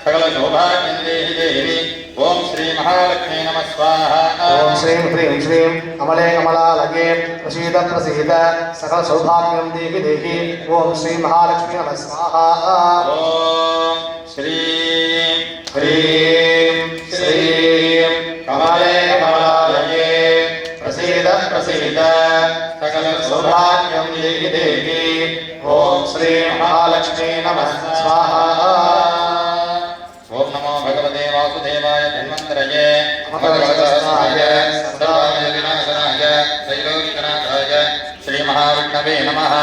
सकल सौभाग्यं देहि देहि ओम श्री महालक्ष्मी नमः स्वाहा ओम श्रीं ह्रीं श्रीं कमले कमलालये प्रसीद प्रसीद सकल सौभाग्यं देहि देहि ओम श्री महालक्ष्मी नमः स्वाहा ओम श्रीं ह्रीं श्रीं कमले कमलालये प्रसीद प्रसीद सकल सौभाग्यं देहि देहि ओम श्री महालक्ष्मी नमः स्वाहा ओम नमो भगवते वासुदेवाय धन्वन्तरये अमरकलशस्थाय सर्वविघ्नविनाशनाय त्रैलोक्यनाथाय श्रीमहाविष्णवे नमः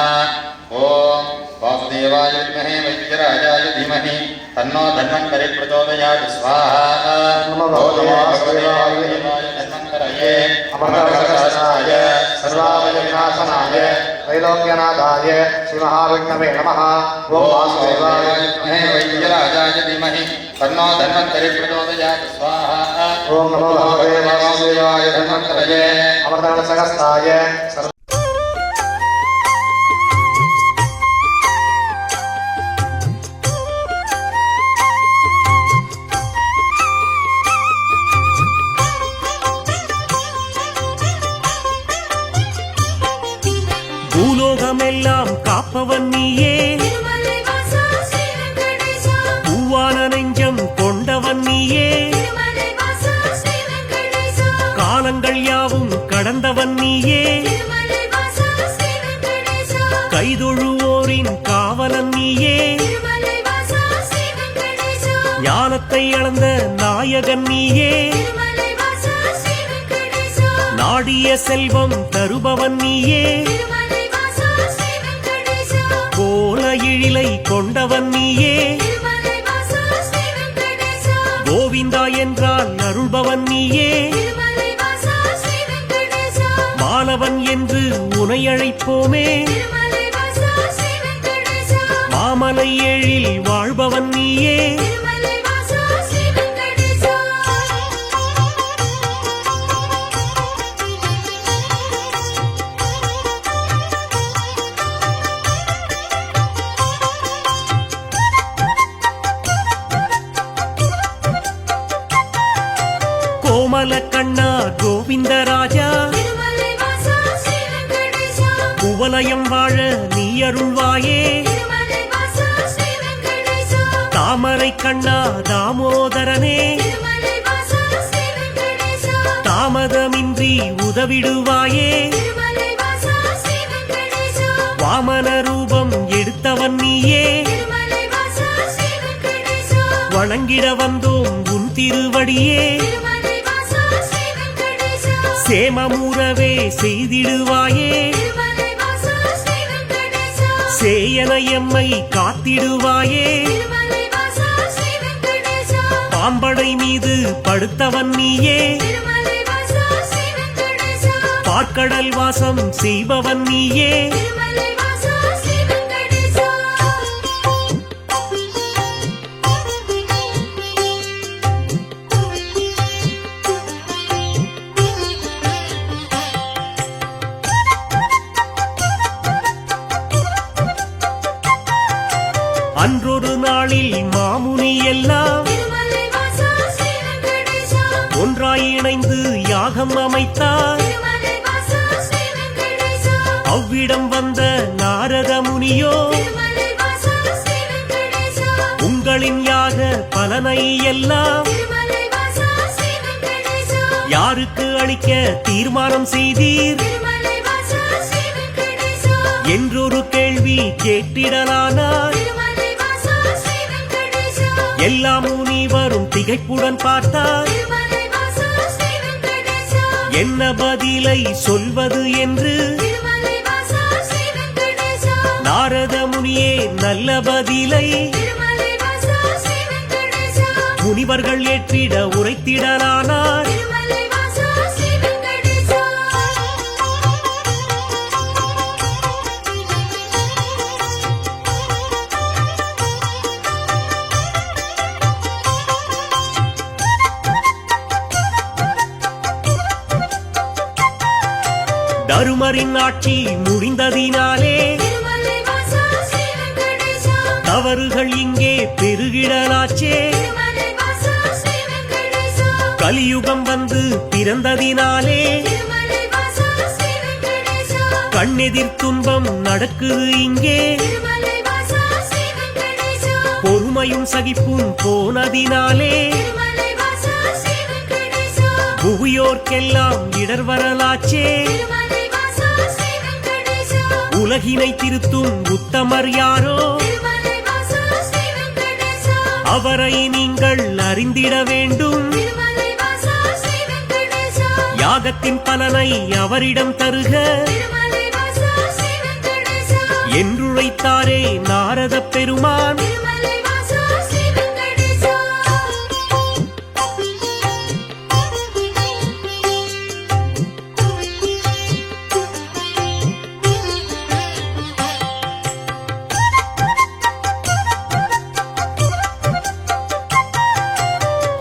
ओम वासुदेवाय विद्महे वैद्यराजाय धीमहि तन्नो धन्वन्तरि प्रचोदयात् स्वाहा नमो वासुदेवाय धन्वन्तरये अमरकलशस्थाय सर्वविघ्नविनाशनाय त्रैलोक्यनाथाय श्रीमहाविष्णवे नमः ओम वासुदेवाय विद्महे वैद्यराजाय धीमहि तन्नो धन्वन्तरि प्रचोदयात् स्वाहा ओम नमो भगवते वासुदेवाय धन्वन्तरये अमरकलशस्थाय பூலோகமெல்லாம் காப்பவன் நீயே திருமலை வாசா ஸ்ரீ வெங்கடேசா பூவான நெஞ்சம் கொண்டவன் நீயே திருமலை வாசா ஸ்ரீ வெங்கடேசா காலங்கள் யாவும் கடந்தவன் நீயே திருமலை வாசா ஸ்ரீ வெங்கடேசா கைதொழுவோரின் காவலன் நீயே திருமலை வாசா ஸ்ரீ வெங்கடேசா ஞானத்தை அளந்த நாயகன் நீயே திருமலை வாசா ஸ்ரீ வெங்கடேசா நாடிய செல்வம் தருபவன் நீயே திருமலை வாசா ஸ்ரீ வெங்கடேசா கோல எழிலை கொண்டவன் நீயே திருமலை வாசா ஸ்ரீ வெங்கடேசா கோவிந்தா என்றால் அருள்பவன் நீயே திருமலை வாசா ஸ்ரீ வெங்கடேசா மாலவன் என்று உனை அழைப்போமே திருமலை வாசா ஸ்ரீ வெங்கடேசா மாமலை எழில் வாழ்பவன் நீயே திருமலை வாசா ஸ்ரீ வெங்கடேசா கோமல கண்ணா கோவிந்தராஜா திருமலை வாசா ஸ்ரீ வெங்கடேசா குவலயம் வாழ நீ அருள்வாயே திருமலை வாசா ஸ்ரீ வெங்கடேசா தாமரை கண்ணா தாமோதரனே திருமலை வாசா ஸ்ரீ வெங்கடேசா தாமதமின்றி உதவிடுவாயே திருமலை வாசா ஸ்ரீ வெங்கடேசா வாமன ரூபம் எடுத்தவன் நீயே திருமலை வாசா ஸ்ரீ வெங்கடேசா வணங்கிட வந்தோம் உன் திருவடியே திருமலை வாசா ஸ்ரீ வெங்கடேசா சேமமுறவே செய்திடுவாயே திருமலை வாசா ஸ்ரீ வெங்கடேசா சேயன எம்மை காத்திடுவாயே திருமலை வாசா ஸ்ரீ வெங்கடேசா பாம்படை மீது படுத்தவன் நீயே திருமலை வாசா ஸ்ரீ வெங்கடேசா பார்க்கடல் வாசம் செய்பவன் நீயே திருமலை வாசா ஸ்ரீ வெங்கடேசா அன்றொரு நாளில் மாமுனி எல்லாம் திருமலை வாசா ஸ்ரீ வெங்கடேசா ஒன்றாய் இணைந்து யாகம் அமைத்தார் திருமலை வாசா ஸ்ரீ வெங்கடேசா அவ்விடம் வந்த நாரத முனியோ திருமலை வாசா ஸ்ரீ வெங்கடேசா உங்களின் யாக பலனை எல்லாம் திருமலை வாசா ஸ்ரீ வெங்கடேசா யாருக்கு அளிக்க தீர்மானம் செய்தீர் திருமலை வாசா ஸ்ரீ வெங்கடேசா என்றொரு கேள்வி கேட்டிடலானார் திருமலை வாசா ஸ்ரீ வெங்கடேசா எல்லா முனிவரும் திகைப்புடன் பார்த்தார் திருமலை வாசா ஸ்ரீ வெங்கடேசா என்ன பதிலை சொல்வது என்று திருமலை வாசா ஸ்ரீ வெங்கடேசா நாரத முனியே நல்ல பதிலை திருமலை வாசா ஸ்ரீ வெங்கடேசா முனிவர்கள் ஏற்றிட உரைத்திடலானார் திருமலை வாசா ஸ்ரீ வெங்கடேசா தருமரின் ஆட்சி முடிந்ததினாலே திருமலை வாசா ஸ்ரீ வெங்கடேசா தவறுகள் இங்கே பெருகிடலாச்சே திருமலை வாசா ஸ்ரீ வெங்கடேசா கலியுகம் வந்து பிறந்ததினாலே திருமலை வாசா ஸ்ரீ வெங்கடேசா கண்ணெதிர் துன்பம் நடக்குது இங்கே திருமலை வாசா ஸ்ரீ வெங்கடேசா பொறுமையும் சகிப்பும் போனதினாலே திருமலை வாசா ஸ்ரீ வெங்கடேசா புவியோர்க்கெல்லாம் இடர் வரலாச்சே திருமலை வாசா ஸ்ரீ வெங்கடேசா உலகினை திருத்தும் உத்தமர் யாரோ திருமலை வாசா ஸ்ரீ வெங்கடேசா அவரை நீங்கள் அறிந்திட வேண்டும் திருமலை வாசா ஸ்ரீ வெங்கடேசா யாகத்தின் பலனை அவரிடம் தருக திருமலை வாசா ஸ்ரீ வெங்கடேசா என்றுரைத்தாரே நாரத பெருமான் திருமலை வாசா ஸ்ரீ வெங்கடேசா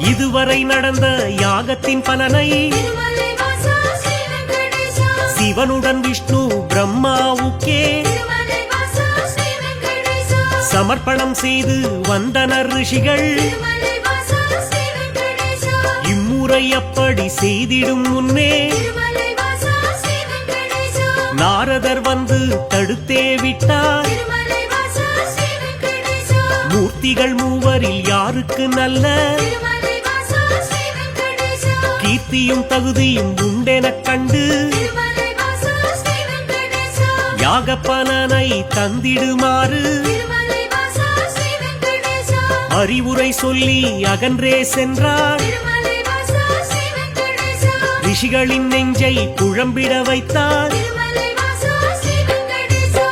இதுவரை நடந்த யாகத்தின் பலனை திருமலை வாசா ஸ்ரீ வெங்கடேசா சிவனுடன் விஷ்ணு பிரம்மாவுக்கே திருமலை வாசா ஸ்ரீ வெங்கடேசா சமர்ப்பணம் செய்து வந்தனர் ரிஷிகள் திருமலை வாசா ஸ்ரீ வெங்கடேசா இம்முறை அப்படி செய்திடும் முன்னே திருமலை வாசா ஸ்ரீ வெங்கடேசா நாரதர் வந்து தடுத்தே விட்டார் திருமலை வாசா ஸ்ரீ வெங்கடேசா மூர்த்திகள் மூவரில் யாருக்கு நல்ல திருமலை வாசா ஸ்ரீ வெங்கடேசா கீர்த்தியும் தகுதியும் உண்டெனக் கண்டு திருமலை வாசா ஸ்ரீ வெங்கடேசா யாக பலனை தந்திடுமாறு திருமலை வாசா ஸ்ரீ வெங்கடேசா அறிவுரை சொல்லி அகன்றே சென்றார் திருமலை வாசா ஸ்ரீ வெங்கடேசா ரிஷிகளின் நெஞ்சை குழம்பிட வைத்தார் திருமலை வாசா ஸ்ரீ வெங்கடேசா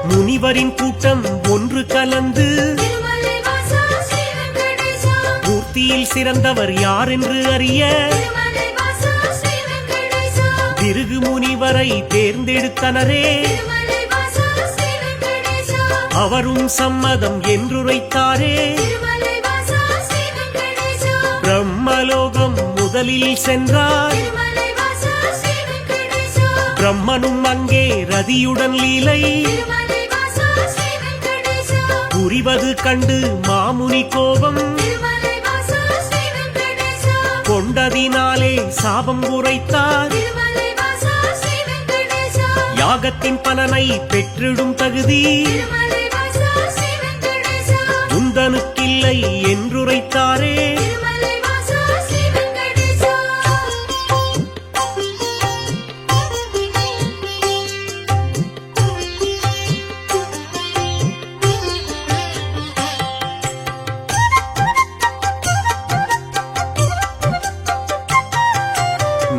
முனிவரின் கூட்டம் ஒன்று கலந்து திருமலை வாசா ஸ்ரீ வெங்கடேசா மூர்த்தியில் சிறந்தவர் யார் என்று அறிய திருமலை வாசா ஸ்ரீ வெங்கடேசா திருகு முனிவரை தேர்ந்தெடுத்தனரே திருமலை வாசா ஸ்ரீ வெங்கடேசா அவரும் சம்மதம் என்றுரைத்தாரே திருமலை வாசா ஸ்ரீ வெங்கடேசா பிரம்மலோகம் முதலில் சென்றார் திருமலை வாசா ஸ்ரீ வெங்கடேசா பிரம்மனும் அங்கே ரதியுடன் லீலை திருமலை வாசா ஸ்ரீ வெங்கடேசா புரிவது கண்டு மாமுனி கோபம் திருமலை வாசா ஸ்ரீ வெங்கடேசா கொண்டதினாலே சாபம் உரைத்தார் திருமலை வாசா ஸ்ரீ வெங்கடேசா யாகத்தின் பலனை பெற்றிடும் தகுதி திருமலை வாசா ஸ்ரீ வெங்கடேசா உந்தனுக்கில்லை என்றுரைத்தாரே திருமலை வாசா ஸ்ரீ வெங்கடேசா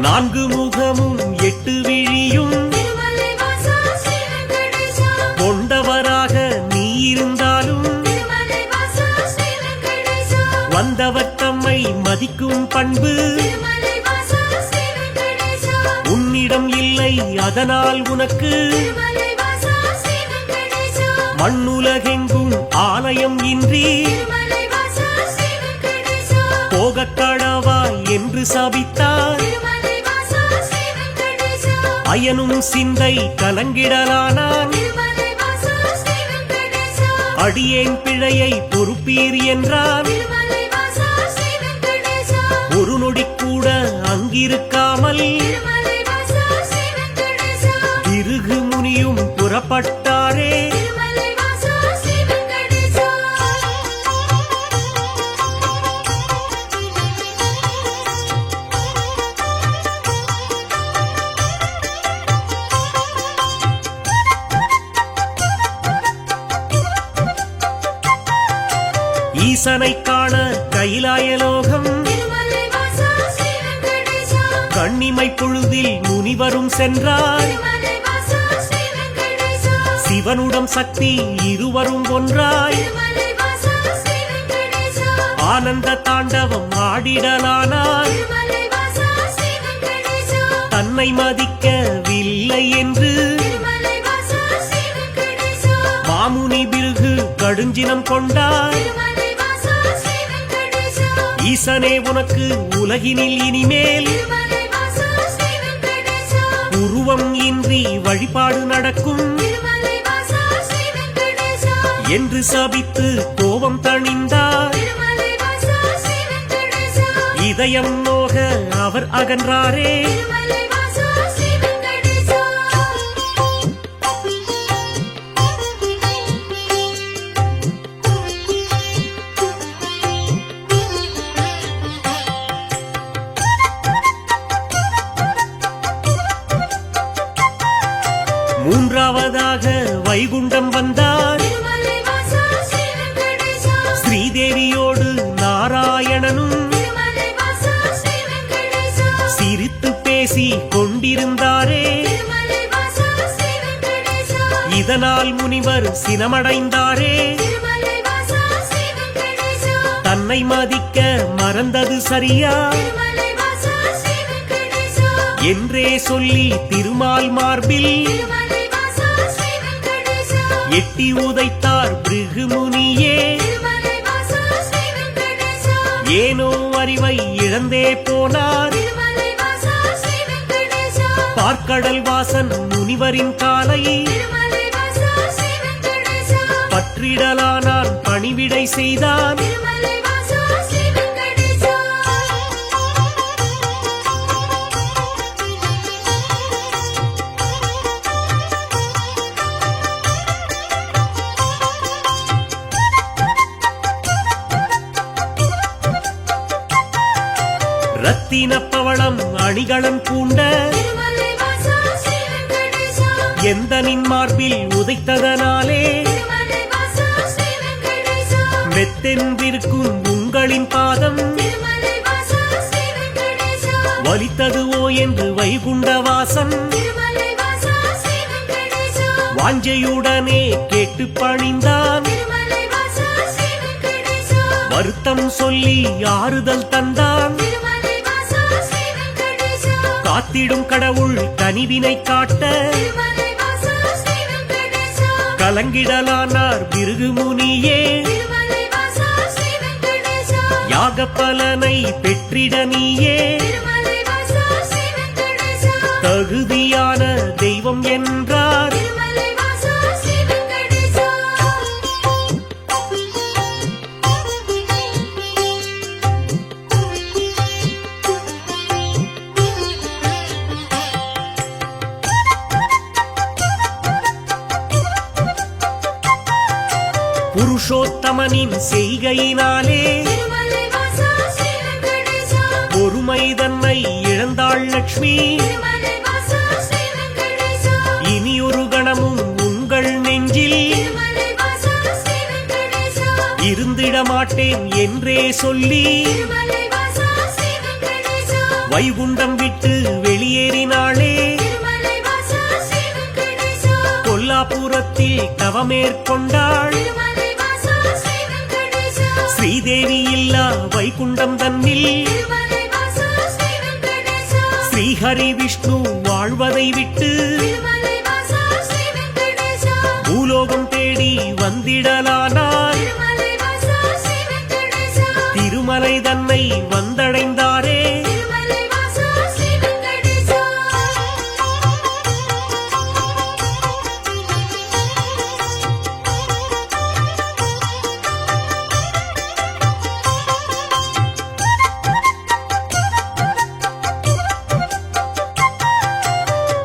நான்கு முகமும் பண்பு திருமலை வாசா ஸ்ரீ வெங்கடேசா உன்னிடம் இல்லை அதனால் உனக்கு திருமலை வாசா ஸ்ரீ வெங்கடேசா மண்ணுலகெங்கும் ஆலயம் இன்றி திருமலை வாசா ஸ்ரீ வெங்கடேசா போகக்கடவாய் என்று சபித்தார் திருமலை வாசா ஸ்ரீ வெங்கடேசா அயனும் சிந்தை கலங்கிடலானான் திருமலை வாசா ஸ்ரீ வெங்கடேசா அடியேன் பிழையை பொறுப்பீர் என்றான் திருமலை வாசா ஸ்ரீ வெங்கடேசா ஒரு நொடி கூட அங்கிருக்காமல் திருமலை வாசா ஸ்ரீ வெங்கடேசா பிருகு முனியும் புறப்பட்டாரே திருமலை வாசா ஸ்ரீ வெங்கடேசா ஈசனை காண கைலாயலோகம் திருமலை வாசா ஸ்ரீ வெங்கடேசா கண்ணிமை பொழுதில் முனிவரும் சென்றார் திருமலை வாசா ஸ்ரீ வெங்கடேசா சிவனுடன் சக்தி இருவரும் ஒன்றாய் திருமலை வாசா ஸ்ரீ வெங்கடேசா ஆனந்த தாண்டவம் ஆடிடலானார் திருமலை வாசா ஸ்ரீ வெங்கடேசா தன்னை மதிக்கவில்லை என்று திருமலை வாசா ஸ்ரீ வெங்கடேசா மாமுனி பிருகு கடுஞ்சினம் கொண்டார் திருமலை வாசா ஸ்ரீ வெங்கடேசா ஈசனே உனக்கு உலகினில் இனிமேல் திருமலை வாசா ஸ்ரீ வெங்கடேசா உருவம் இன்றி வழிபாடு நடக்கும் திருமலை வாசா ஸ்ரீ வெங்கடேசா என்று சபித்து கோபம் தணிந்தார் திருமலை வாசா ஸ்ரீ வெங்கடேசா இதயம் நோக அவர் அகன்றாரே திருமலை வாசா ஸ்ரீ வெங்கடேசா மூன்றாவதாக வைகுண்டம் வந்தார் திருமலை வாசா ஸ்ரீ வெங்கடேசா ஸ்ரீதேவியோடு நாராயணனும் திருமலை வாசா ஸ்ரீ வெங்கடேசா சிரித்து பேசி கொண்டிருந்தாரே திருமலை வாசா ஸ்ரீ வெங்கடேசா இதனால் முனிவர் சினமடைந்தாரே திருமலை வாசா ஸ்ரீ வெங்கடேசா தன்னை மதிக்க மறந்தது சரியா திருமலை வாசா ஸ்ரீ வெங்கடேசா என்றே சொல்லி திருமால் மார்பில் திருமலை வாசா ஸ்ரீ வெங்கடேசா எட்டி உதைத்தார் பிருகு முனியே திருமலை வாசா ஸ்ரீ வெங்கடேசா ஏனோ அறிவை இழந்தே போனார் திருமலை வாசா ஸ்ரீ வெங்கடேசா பார்க்கடல் வாசன் முனிவரின் காலை திருமலை வாசா ஸ்ரீ வெங்கடேசா பற்றிடலானான் பணிவிடை செய்தான் திருமலை வாசா ஸ்ரீ வெங்கடேசா ரத்தின பவளம் அணிகலன் பூண்ட திருமலை வாசா ஸ்ரீ வெங்கடேசா எந்தனின் மார்பில் உதைத்ததனாலே திருமலை வாசா ஸ்ரீ வெங்கடேசா மெத்தென்றிருக்கும் உங்களின் பாதம் திருமலை வாசா ஸ்ரீ வெங்கடேசா வலித்ததுவோ என்று வைகுண்டவாசன் திருமலை வாசா ஸ்ரீ வெங்கடேசா வாஞ்சையுடனே கேட்டு பணிந்தான் திருமலை வாசா ஸ்ரீ வெங்கடேசா வருத்தம் சொல்லி ஆறுதல் தந்தான் திருமலை வாசா ஸ்ரீ வெங்கடேசா காத்திடும் கடவுள் கனிவினை காட்ட திருமலை வாசா ஸ்ரீ வெங்கடேசா கலங்கிடலானார் பிருகு முனியே திருமலை வாசா ஸ்ரீ வெங்கடேசா யாக பலனை பெற்றிட நீயே திருமலை வாசா ஸ்ரீ வெங்கடேசா தகுதியான தெய்வம் என்றார் திருமலை வாசா ஸ்ரீ வெங்கடேசா புருஷோத்தமனின் செய்கையினாலே திருமலை வாசா ஸ்ரீ வெங்கடேசா பொறுமை தன்னை இழந்தாள் லக்ஷ்மி திருமலை வாசா ஸ்ரீ வெங்கடேசா இனியொரு கணமும் உங்கள் நெஞ்சில் திருமலை வாசா ஸ்ரீ வெங்கடேசா இருந்திட மாட்டேன் என்றே சொல்லி திருமலை வாசா ஸ்ரீ வெங்கடேசா வைகுண்டம் விட்டு வெளியேறினாளே திருமலை வாசா ஸ்ரீ வெங்கடேசா கொல்லாபுரத்தில் தவமேற்கொண்டாள் திருமலை வாசா ஸ்ரீ வெங்கடேசா ஸ்ரீதேவி இல்லா வைகுண்டம் தன்னில் திருமலை ஸ்ரீஹரி விஷ்ணு வாழ்வதை விட்டு திருமலை வாசா ஸ்ரீ வெங்கடேசா பூலோகம் தேடி வந்திடலானார் திருமலை வாசா ஸ்ரீ வெங்கடேசா திருமலை தன்னை வந்தடைந்தாரே திருமலை வாசா ஸ்ரீ வெங்கடேசா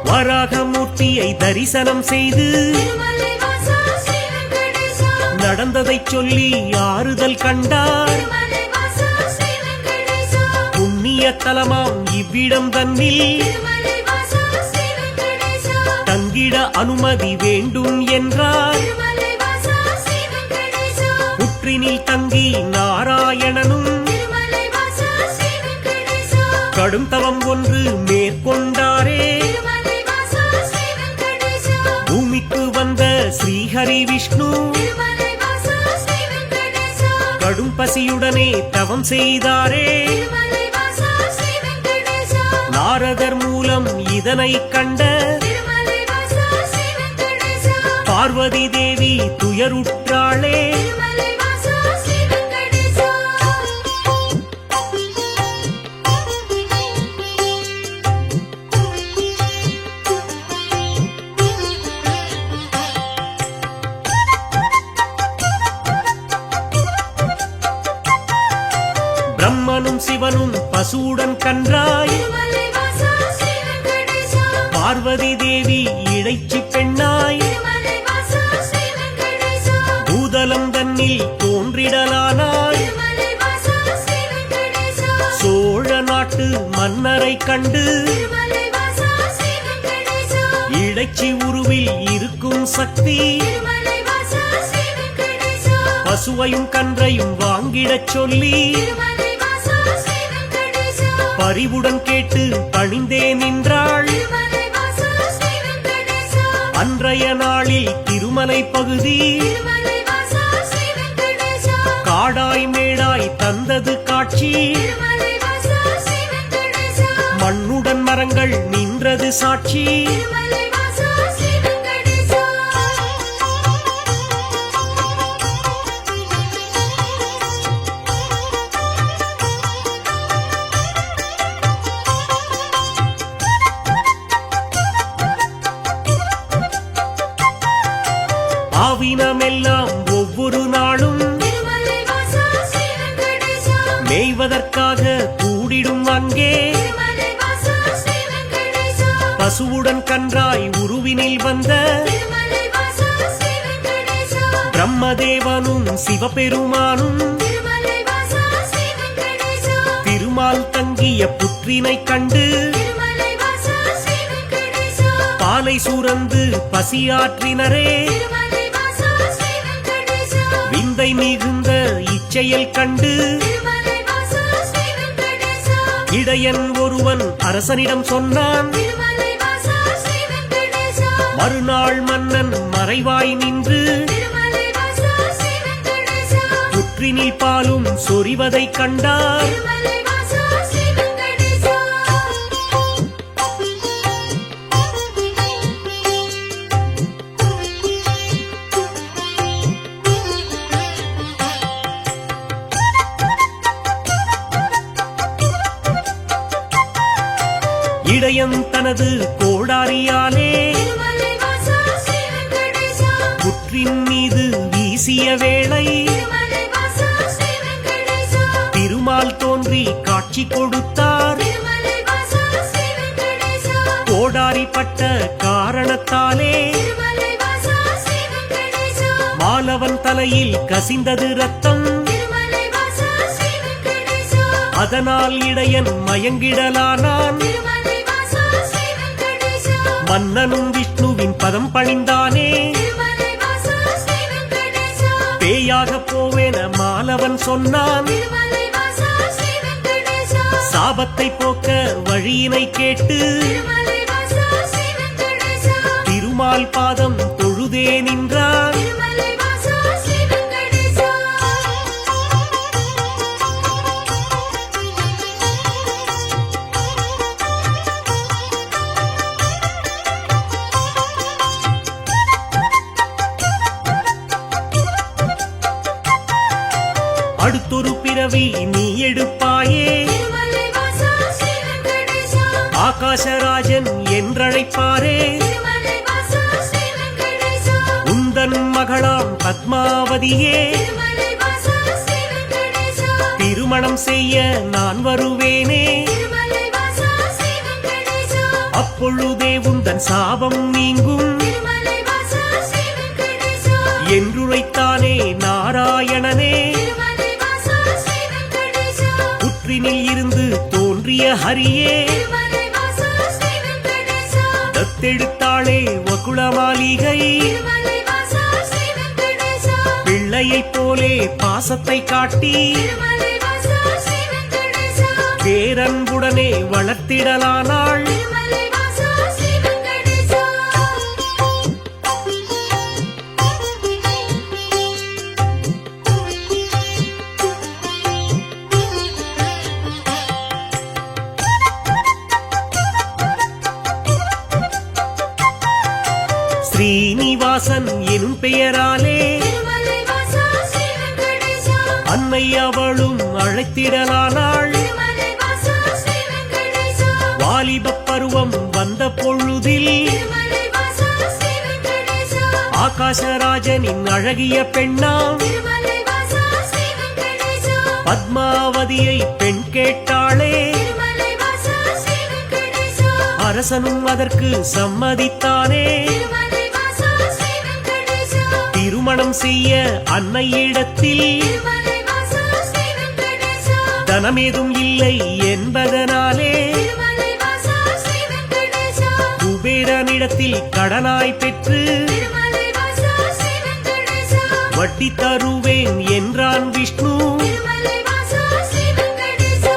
வராகமூர்த்தியை தரிசனம் செய்து திருமலை வாசா ஸ்ரீ வெங்கடேசா நடந்ததைச் சொல்லி ஆறுதல் கண்டார் திருமலை வாசா ஸ்ரீ வெங்கடேசா புண்ணிய தலமாம் இவ்விடம் தன்னில் திருமலை வாசா ஸ்ரீ வெங்கடேசா தங்கிட அனுமதி வேண்டும் என்றார் திருமலை வாசா ஸ்ரீ வெங்கடேசா புற்றினில் தங்கி நாராயணனும் திருமலை வாசா ஸ்ரீ வெங்கடேசா கடும் தவம் ஒன்று மேற்கொண்டாரே திருமலை வாசா ஸ்ரீ வெங்கடேசா பூமிக்கு வந்த ஸ்ரீஹரி விஷ்ணு திருமலை வாசா ஸ்ரீ வெங்கடேசா கடும் பசியுடனே தவம் செய்தாரே திருமலை வாசா ஸ்ரீ வெங்கடேசா நாரதர் மூலம் இதனை கண்ட திருமலை வாசா ஸ்ரீ வெங்கடேசா பார்வதி தேவி துயருற்றாளே திருமலை வாசா ஸ்ரீ வெங்கடேசா பிரம்மனும் சிவனும் பசுவுடன் கன்றாய் திருமலை வாசா ஸ்ரீ வெங்கடேசா பார்வதி தேவி இடைச்சி பெண்ணாய் திருமலை வாசா ஸ்ரீ வெங்கடேசா பூதலம் தன்னில் தோன்றிடலானாய் திருமலை வாசா ஸ்ரீ வெங்கடேசா சோழ நாட்டு மன்னரை கண்டு திருமலை வாசா ஸ்ரீ வெங்கடேசா இடைச்சி உருவில் இருக்கும் சக்தி திருமலை வாசா ஸ்ரீ வெங்கடேசா பசுவையும் கன்றையும் வாங்கிடச் சொல்லி திருமலை வாசா ஸ்ரீ வெங்கடேசா பரிவுடன் கேட்டு பணிந்தே நின்றாள் திருமலை வாசா ஸ்ரீ வெங்கடேசா அன்றைய நாளில் திருமலை பகுதி திருமலை வாசா ஸ்ரீ வெங்கடேசா காடாய் மேடாய் தந்தது காட்சி திருமலை வாசா ஸ்ரீ வெங்கடேசா மண்ணுடன் மரங்கள் நின்றது சாட்சி திருமலை வாசா ஸ்ரீ வெங்கடேசா ஆவினமெல்லாம் ஒவ்வொரு நாளும் திருமலை வாசா ஸ்ரீ வெங்கடேசா மேய்வதற்காக கூடிடும் அங்கே திருமலை வாசா ஸ்ரீ வெங்கடேசா பசுவுடன் கன்றாய் உருவினில் வந்த திருமலை வாசா ஸ்ரீ வெங்கடேசா பிரம்மதேவனும் சிவபெருமானும் திருமலை வாசா ஸ்ரீ வெங்கடேசா திருமால் தங்கிய புற்றினை கண்டு திருமலை வாசா ஸ்ரீ வெங்கடேசா பாலை சுரந்து பசியாற்றினரே திருமலை வாசா ஸ்ரீ வெங்கடேசா விந்தை மிகுந்த இச்செயல் கண்டு திருமலை வாசா ஸ்ரீ வெங்கடேசா இடையன் ஒருவன் அரசனிடம் சொன்னான் திருமலை வாசா ஸ்ரீ வெங்கடேசா மறுநாள் மன்னன் மறைவாய் நின்று திருமலை வாசா ஸ்ரீ வெங்கடேசா புற்றினில் பாலும் சொரிவதைக் கண்டார் திருமலை வாசா ஸ்ரீ வெங்கடேசா இடையன் தனது கோடாரியாலே திருமலை வாசா ஸ்ரீ வெங்கடேசா புற்றின் மீது வீசிய வேளை திருமலை வாசா ஸ்ரீ வெங்கடேசா திருமால் தோன்றி காட்சி கொடுத்தார் திருமலை வாசா ஸ்ரீ வெங்கடேசா கோடாரி பட்ட காரணத்தாலே திருமலை வாசா ஸ்ரீ வெங்கடேசா மாலவன் தலையில் கசிந்தது ரத்தம் திருமலை வாசா ஸ்ரீ வெங்கடேசா அதனால் இடையன் மயங்கிடலானான் திருமலை வாசா ஸ்ரீ வெங்கடேசா மன்னனும் விஷ்ணுவின் பதம் பணிந்தானே திருமலை வாசா ஸ்ரீ வெங்கடேசா பேயாக போவேன மாலவன் சொன்னான் திருமலை வாசா ஸ்ரீ வெங்கடேசா சாபத்தை போக்க வழியினை கேட்டு திருமலை வாசா ஸ்ரீ வெங்கடேசா திருமால் பாதம் தொழுதே நின்றான் திருமலை வாசா ஸ்ரீ வெங்கடேசா அடுத்தொரு பிறவி நீ எடுப்பாயே திருமலை வாசா ஸ்ரீ வெங்கடேஷா ஆகாசராஜன் என்றழைப்பாரே திருமலை வாசா ஸ்ரீ வெங்கடேஷா உந்தன் மகளாம் பத்மாவதியே திருமலை வாசா ஸ்ரீ வெங்கடேஷா திருமணம் செய்ய நான் வருவேனே திருமலை வாசா ஸ்ரீ வெங்கடேஷா அப்பொழுதே உந்தன் சாபம் நீங்கும் திருமலை வாசா ஸ்ரீ வெங்கடேஷா என்றுரைத்தானே நாராயணனே திருமலை வாசா ஸ்ரீ வெங்கடேஷா புற்றினில் இருந்து தோன்றிய ஹரியே திருமலை வாசா ஸ்ரீ வெங்கடேஷா தத்தெடுத்தாளே வகுளமாளிகை திருமலை வாசா ஸ்ரீ வெங்கடேஷா பிள்ளையைப் போலே பாசத்தை காட்டி திருமலை வாசா ஸ்ரீ வெங்கடேஷா பேரன்புடனே வளர்த்திடலானாள் திருமலை வாசா ஸ்ரீ வெங்கடேஷா ஸ்ரீனிவாசன் எனும் பெயராலே திருமலை வாசா ஸ்ரீ வெங்கடேஷா அன்னை அவளும் அழைத்திடலானாள் திருமலை வாசா ஸ்ரீ வெங்கடேஷா வாலிபப் பருவம் வந்த பொழுதில் திருமலை வாசா ஸ்ரீ வெங்கடேஷா ஆகாசராஜனின் அழகிய பெண்ணாம் திருமலை வாசா ஸ்ரீ வெங்கடேஷா பத்மாவதியை பெண் கேட்டாளே திருமலை வாசா ஸ்ரீ வெங்கடேஷா அரசனும் அதற்கு சம்மதித்தானே திருமலை வாசா ஸ்ரீ வெங்கடேஷா திருமணம் செய்ய அன்னையிடத்தில் திருமலை வாசா ஸ்ரீ வெங்கடேஷா தனமேதும் இல்லை என்பதனாலே திருமலை வாசா ஸ்ரீ வெங்கடேஷா குபேரனிடத்தில் கடனாய் பெற்று திருமலை வாசா ஸ்ரீ வெங்கடேஷா வட்டி தருவேன் என்றான் விஷ்ணு திருமலை வாசா ஸ்ரீ வெங்கடேஷா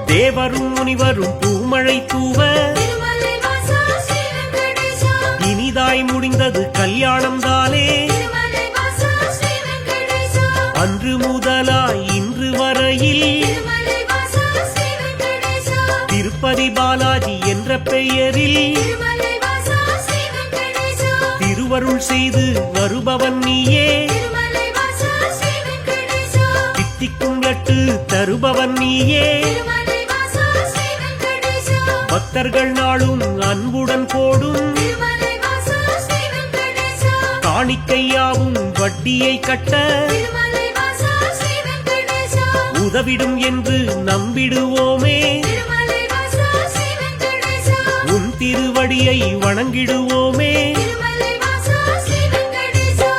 தேவரும் முனிவரும் பூமழை தூவ திருமலை வாசா ஸ்ரீ வெங்கடேஷா இனிதாய் முடிந்தது கல்யாணம் தானே திருமலை வாசா ஸ்ரீ வெங்கடேஷா அன்று முதலாய் இன்று வரையில் திருமலை வாசா ஸ்ரீ வெங்கடேஷா திருப்பதி பாலாஜி என்ற பெயரில் திருமலை வாசா ஸ்ரீ வெங்கடேஷா திருவருள் செய்து வருபவன் நீயே திருமலை வாசா ஸ்ரீ வெங்கடேஷா தித்திக்கும் லட்டு தருபவன் நீயே திருமலை வாசா ஸ்ரீ வெங்கடேஷா பக்தர்கள் நாளும் அன்புடன் போடும் திருமலை வாசா ஸ்ரீ வெங்கடேஷா காணிக்கையாவும் வட்டியை கட்ட திருமலை வாசா ஸ்ரீ வெங்கடேஷா உதவிடும் என்று நம்பிடுவோமே திருமலை வாசா ஸ்ரீ வெங்கடேஷா உன் திருவடியை வணங்கிடுவோமே திருமலை வாசா ஸ்ரீ வெங்கடேஷா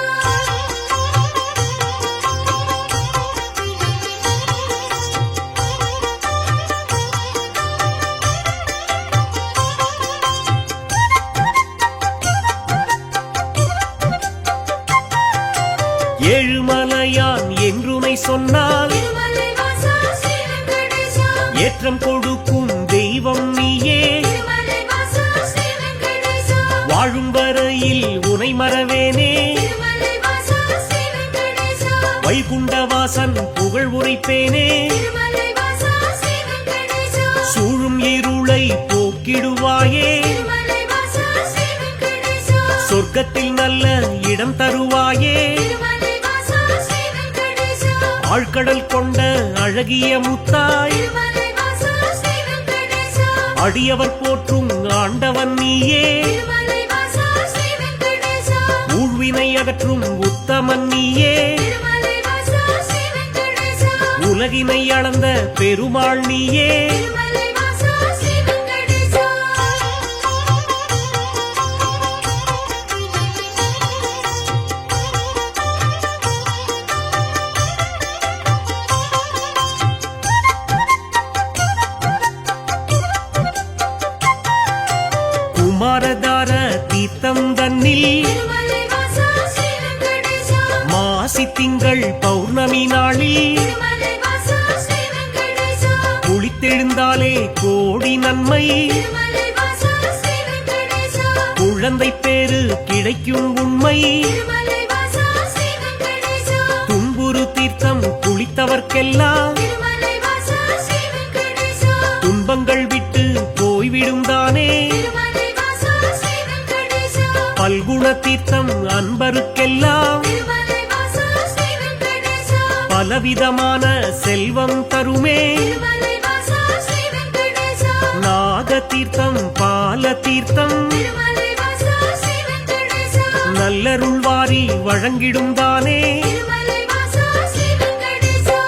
ஏழுமலையான் என்றுனை சொன்னால் திருமலை வாசா ஸ்ரீ வெங்கடேஷா ஏற்றம் கொடுக்கும் தெய்வம் நீயே திருமலை வாசா ஸ்ரீ வெங்கடேஷா வாழும் வரையில் உனை மறவேனே திருமலை வாசா ஸ்ரீ வெங்கடேஷா வைகுண்டவாசன் புகழ் உரைப்பேனே திருமலை வாசா ஸ்ரீ வெங்கடேஷா சூழும் இருளை போக்கிடுவாயே திருமலை வாசா ஸ்ரீ வெங்கடேஷா சொர்க்கத்தில் நல்ல இடம் தருவாயே திருமலை வாசா ஸ்ரீ வெங்கடேஷா ஆழ்கடல் கொண்ட அழகிய முத்தாய் திருமலை வாசா ஸ்ரீ வெங்கடேஷா அடியவர் போற்றும் ஆண்டவன் நீயே திருமலை வாசா ஸ்ரீ வெங்கடேஷா ஊழ்வினை அகற்றும் உத்தமன் நீயே திருமலை வாசா ஸ்ரீ வெங்கடேஷா உலகினை அளந்த பெருமாள் நீயே திருமலை வாசா ஸ்ரீ வெங்கடேஷா குமாரதார தீர்த்தம் தன்னில் திருமலை வாசா ஸ்ரீ வெங்கடேஷா மாசி திங்கள் பௌர்ணமி நாளில் திருமலை வாசா ஸ்ரீ வெங்கடேஷா குளித்தெழுந்தாலே கோடி நன்மை திருமலை வாசா ஸ்ரீ வெங்கடேஷா குழந்தை பேரு கிடைக்கும் உண்மை திருமலை வாசா ஸ்ரீ வெங்கடேஷா துன்புறு தீர்த்தம் அன்பருக்கெல்லாம் திருமலை வாசா ஸ்ரீ வெங்கடேசா துன்பங்கள் விட்டு போய்விடும் தானே திருமலை வாசா ஸ்ரீ வெங்கடேசா பல்குண தீர்த்தம் அன்பருக்கெல்லாம் திருமலை வாசா ஸ்ரீ வெங்கடேசா பலவிதமான செல்வம் தருமே திருமலை வாசா ஸ்ரீ வெங்கடேசா நாக தீர்த்தம் பால தீர்த்தம் திருமலை வாசா ஸ்ரீ வெங்கடேசா நல்லருள் வாரி வழங்கிடும் தானே திருமலை வாசா ஸ்ரீ வெங்கடேசா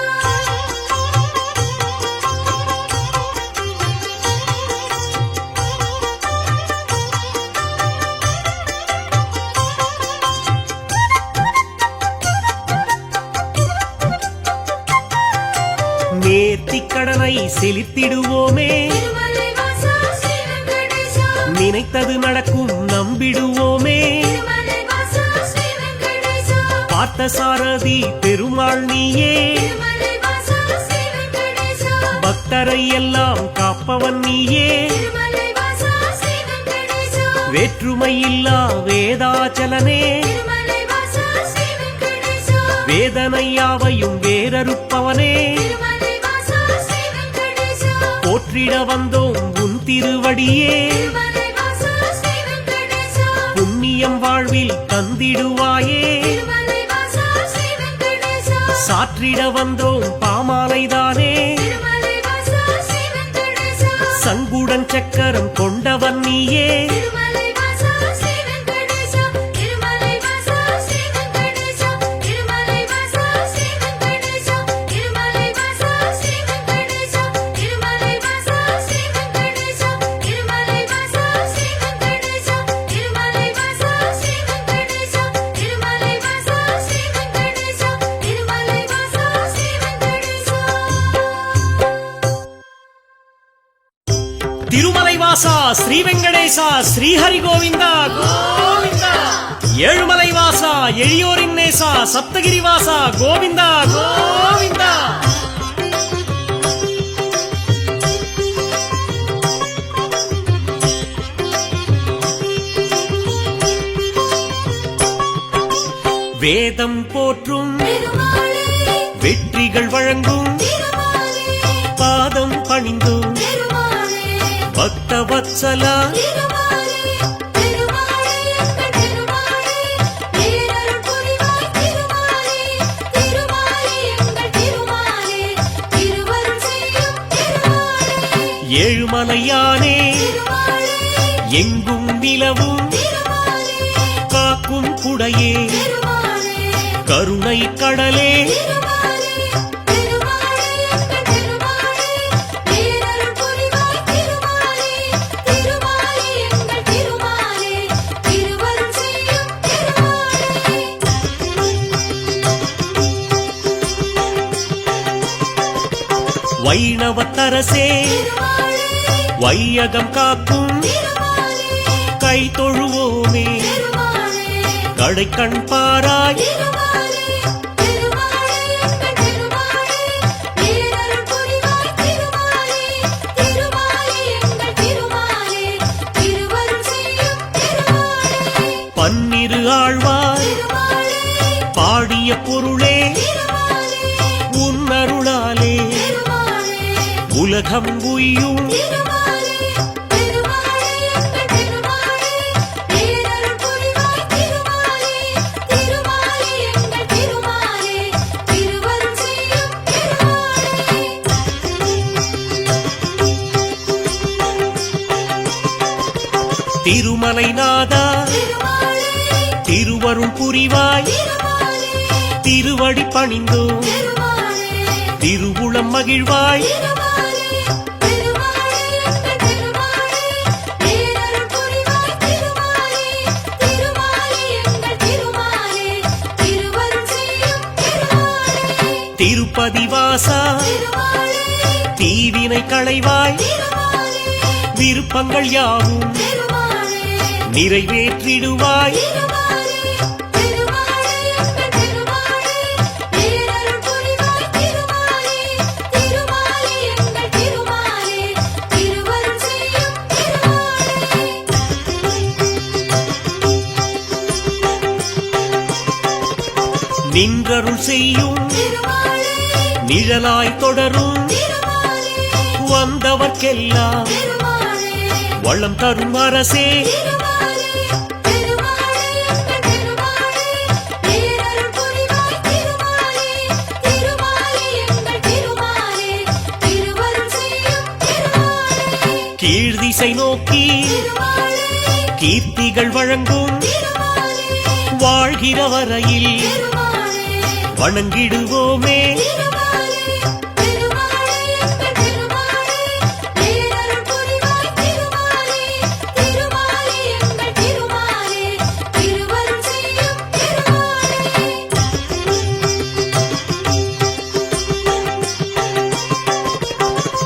நேர்த்திக் கடனை செலுத்திடுவோமே திருமலை வாசா ஸ்ரீ வெங்கடேசா நினைத்தது நடக்கும் நம்பிடுவோமே திருமலை வாசா ஸ்ரீ வெங்கடேசா பார்த்த சாரதி பெருமாள் நீயே திருமலை வாசா ஸ்ரீ வெங்கடேசா பக்தரை எல்லாம் காப்பவன் நீயே திருமலை வாசா ஸ்ரீ வெங்கடேசா வேற்றுமை இல்லா வேதாச்சலனே திருமலை வாசா ஸ்ரீ வெங்கடேசா வேதனை யாவையும் வேறறுப்பவனே திருமலை வாசா ஸ்ரீ வெங்கடேசா போற்றிட வந்தோம் உன் திருவடியே திருமலை வாசா ஸ்ரீ வெங்கடேசா புண்ணியம் வாழ்வில் தந்திடுவாயே திருமலை வாசா ஸ்ரீ வெங்கடேசா சாற்றிட வந்தோம் பாமாலைதானே திருமலை வாசா ஸ்ரீ வெங்கடேசா சங்குடன் சக்கரம் கொண்டவன் நீயே திருமலை வாசா ஸ்ரீ வெங்கடேசா திருமலை வாசா ஸ்ரீ வெங்கடேசா திருமலை வாசா ஸ்ரீ வெங்கடேசா திருமலை வாசா ஸ்ரீ வெங்கடேசா திருமலை வாசா ஸ்ரீ வெங்கடேசா திருமலை வாசா ஸ்ரீ வெங்கடேசா திருமலை வாசா ஸ்ரீ வெங்கடேசா திருமலை வாசா ஸ்ரீ வெங்கடேசா திருமலை வாசா ஸ்ரீ வெங்கடேசா திருமலை வாசா ஸ்ரீ வெங்கடேசா ஸ்ரீஹரி கோவிந்தா கோவிந்தா ஏழுமலை வாசா எளியோரின் நேசா சப்தகிரி வாசா கோவிந்தா கோவிந்தா வேதம் போற்றும் பெருமாளே வெற்றிகள் வழங்கும் திருமாலே பாதம் பணிந்தும் பெருமாளே பக்த வத்சலா திருமாலே பெருமாளே எங்கள் திருமாலே பேரருள் புரிவாய் திருமாலே திருமாலே எங்கள் திருமாலே திருவருள் செய்யும் திருமாலே ஏழுமலையானே திருமாலே எங்கும் நிலவும் திருமாலே காக்கும் குடையே திருமாலே கருணை கடலே திருமாலே பெருமாளே எங்கள் திருமாலே பேரருள் புரிவாய் திருமாலே திருமாலே எங்கள் திருமாலே திருவருள் செய்யும் திருமாலே வைணவத்தரசே திருமாலே வையகம் காக்கும் திருமாலே கை தொழுவோமே திருமாலே கடைக்கண் பாராய் திருமாலே பெருமாளே எங்கள் திருமாலே பேரருள் புரிவாய் திருமாலே திருமாலே எங்கள் திருமாலே திருவருள் செய்யும் திருமாலே பன்னிரு ஆழ்வார் திருமாலே பாடிய பொருளே திருமாலே உன்னருளாலே திருமாலே உலகம் உய்யும் திருமாலே பெருமாளே எங்கள் திருமாலே பேரருள் புரிவாய் திருமாலே திருமாலே எங்கள் திருமாலே திருவருள் செய்யும் திருமாலே திருமலை நாதா திருமாலே திருவருள் புரிவாய் திருமாலே திருவடி பணிந்தோம் திருமாலே திருவுளம் மகிழ்வாய் திருமாலே பெருமாளே எங்கள் திருமாலே பேரருள் புரிவாய் திருமாலே திருமாலே எங்கள் திருமாலே திருவருள் செய்யும் திருமாலே திருப்பதி வாசா திருமாலே தீவினை களைவாய் திருமாலே விருப்பங்கள் யாவும் திருமாலே நிறைவேற்றிடுவாய் திருமாலே பெருமாளே எங்கள் திருமாலே பேரருள் புரிவாய் திருமாலே திருமாலே எங்கள் திருமாலே திருவருள் செய்யும் திருமாலே நின்றருள் செய்யும் திருமாலே நிழலாய் தொடரும் வந்தவர்க்கெல்லாம் வளம் தரும் அரசே கீழ்திசை நோக்கி கீர்த்திகள் வழங்கும் வாழ்கிற வரையில் வணங்கிடுவோமே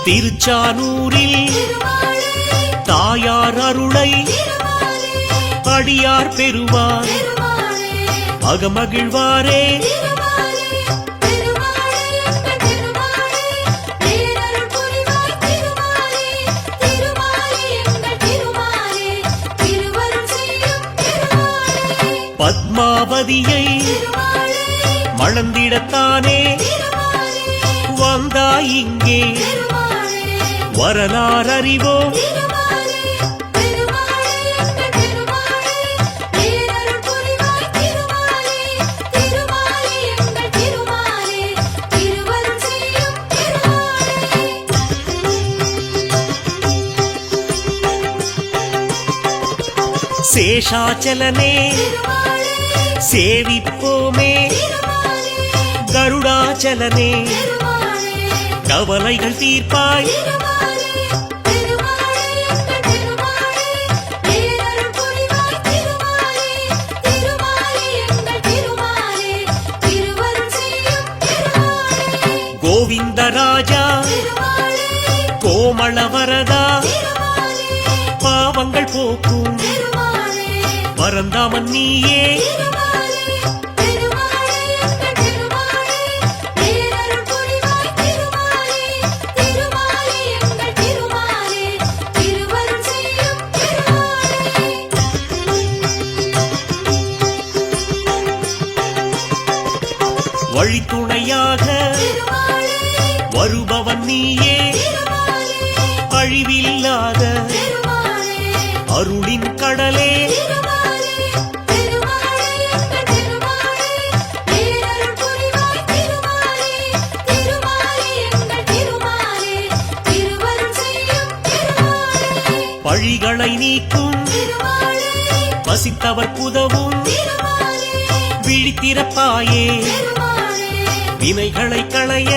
திருச்சானூரில் தாயார் அருளை அடியார் பெறுவார் அகமகிழ்வாரே பத்மாவதியை மணந்திடத்தானே வந்தாய் இங்கே வரலாறு அறிவோம் சேஷாச்சலனே சேவிப்போமே கருடாச்சலனே கவலைகள் தீர்ப்பாய் கோவிந்தராஜா கோமளவரதா பாவங்கள் போக்கும் பரந்தாமன் நீயே வழித்துணையாக வருபவன் நீயே அழிவில்லாத அருளின் கடலே பழிகளை நீக்கும் வசித்தவர் புதவும் விழித்திறப்பாயே வினைகளை களைய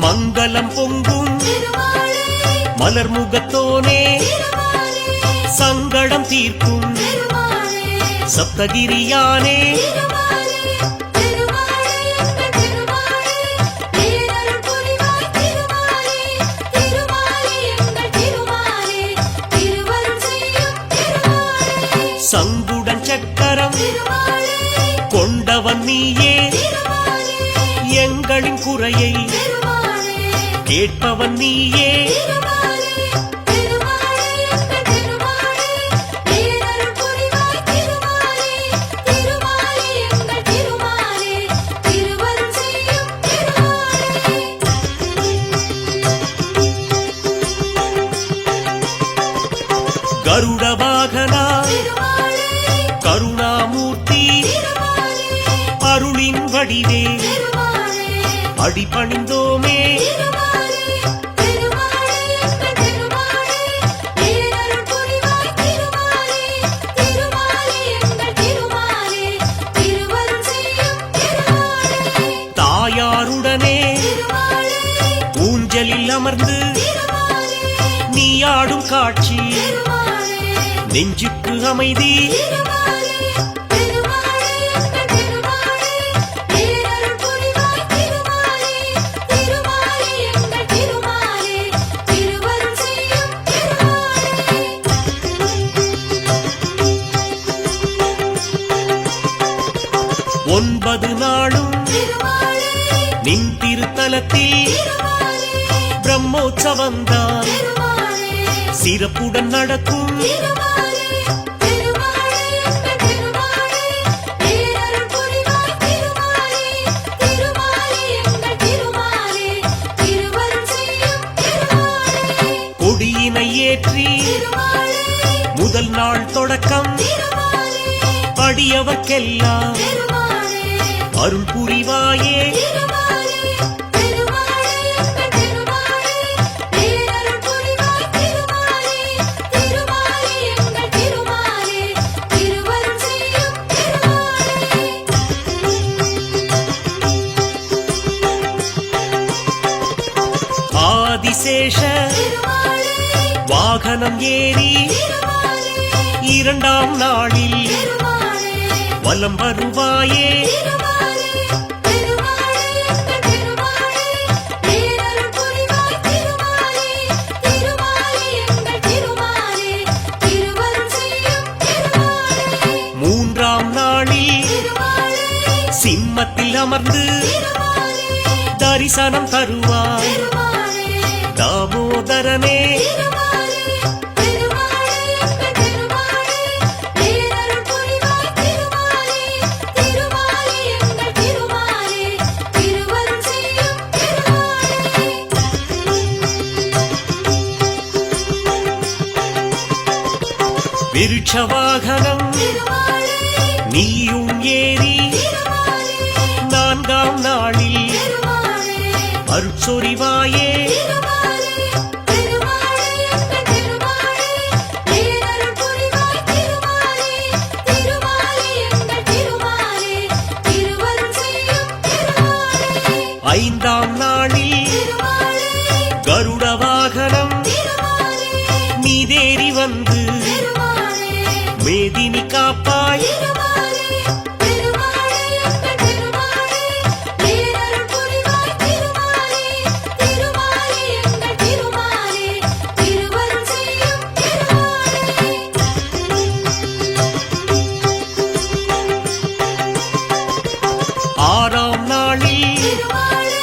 மங்களம் பொங்கும் மலர் முகத்தோனே சங்கடம் தீர்க்கும் சப்தகிரியானே சங்குடன் சக்கரம் கொண்டவன் நீயே எங்களின் குறையை கேட்பவன் நீயே கருட வாகனா கருணாமூர்த்தி அருளின் வடிவே அடிபணிந்தோமே தாயாருடனே ஊஞ்சலில் அமர்ந்து நீயாடும் காட்சி நெஞ்சுக்கு அமைதி 9 நாளும் திருமாலே நின் திருத்தலத்தில் திருமாலே பிரம்மோற்சவந்தான் திருமாலே சிறப்புடன் நடக்கும் திருமாலே திருமாலே எங்கள் திருமாலே பேரருள் புரிவாய் திருமாலே திருமாலே எங்கள் திருமாலே திருவருள் செய்யும் திருமாலே கொடியினை ஏற்றி திருமாலே முதல் நாள் தொடக்கம் திருமாலே அடியவர்க்கெல்லாம் திருமாலே அருள் புரிவாயே திருமாலே திருமாலே எங்கள் திருமாலே பேரருள் புரிவாய் திருமாலே திருமாலே எங்கள் திருமாலே திருவருள் செய்யும் திருமாலே ஆதிசேஷ திருமாலே வாகனம் ஏறி திருமாலே 2ஆம் நாளில் திருமாலே வலம் வருவாயே திருமாலே திருமாலே எங்கள் திருமாலே பேரருள் புரிவாய் திருமாலே திருமாலே எங்கள் திருமாலே திருவருள் செய்யும் திருமாலே 3ஆம் நாளில் திருமாலே சிம்மத்தில் அமர்ந்து திருமாலே தரிசனம் தருவாய் திருமாலே தாமோதரனே திருமாலே திருமாலே எங்கள் திருமாலே பேரருள் புரிவாய் திருமாலே திருமாலே எங்கள் திருமாலே திருவருள் செய்யும் திருமாலே விருட்ச வாகனம் திருமாலே நீயும் ஏறி திருமாலே 4ஆம் நாளில் திருமாலே அருட்சொரிவாயே திருமாலே திருமாலே எங்கள் திருமாலே பேரருள் புரிவாய் திருமாலே திருமாலே எங்கள் திருமாலே திருவருள் செய்யும் திருமாலே 5ஆம் நாளில் திருமாலே கருட வாகனம் திருமாலே நீதேறி வந்து திருமாலே மேதினி காப்பாய் திருமாலே திருமாலே எங்கள் திருமாலே பேரருள் புரிவாய் திருமாலே திருமாலே எங்கள் திருமாலே திருவருள் செய்யும் திருமாலே 6ஆம் நாளில் திருமாலே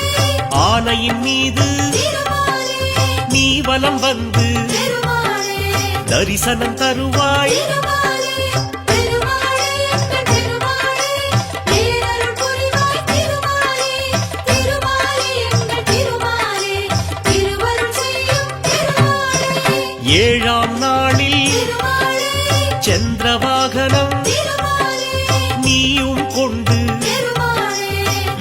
ஆனையின் மீது திருமாலே நீ வலம் வந்து திருமாலே தரிசனம் தருவாய் திருமாலே திருமாலே எங்கள் திருமாலே பேரருள் புரிவாய் திருமாலே திருமாலே எங்கள் திருமாலே திருவருள் செய்யும் திருமாலே 7ஆம் நாளில் திருமாலே சந்திர வாகனம் திருமாலே நீயும் கொண்டு திருமாலே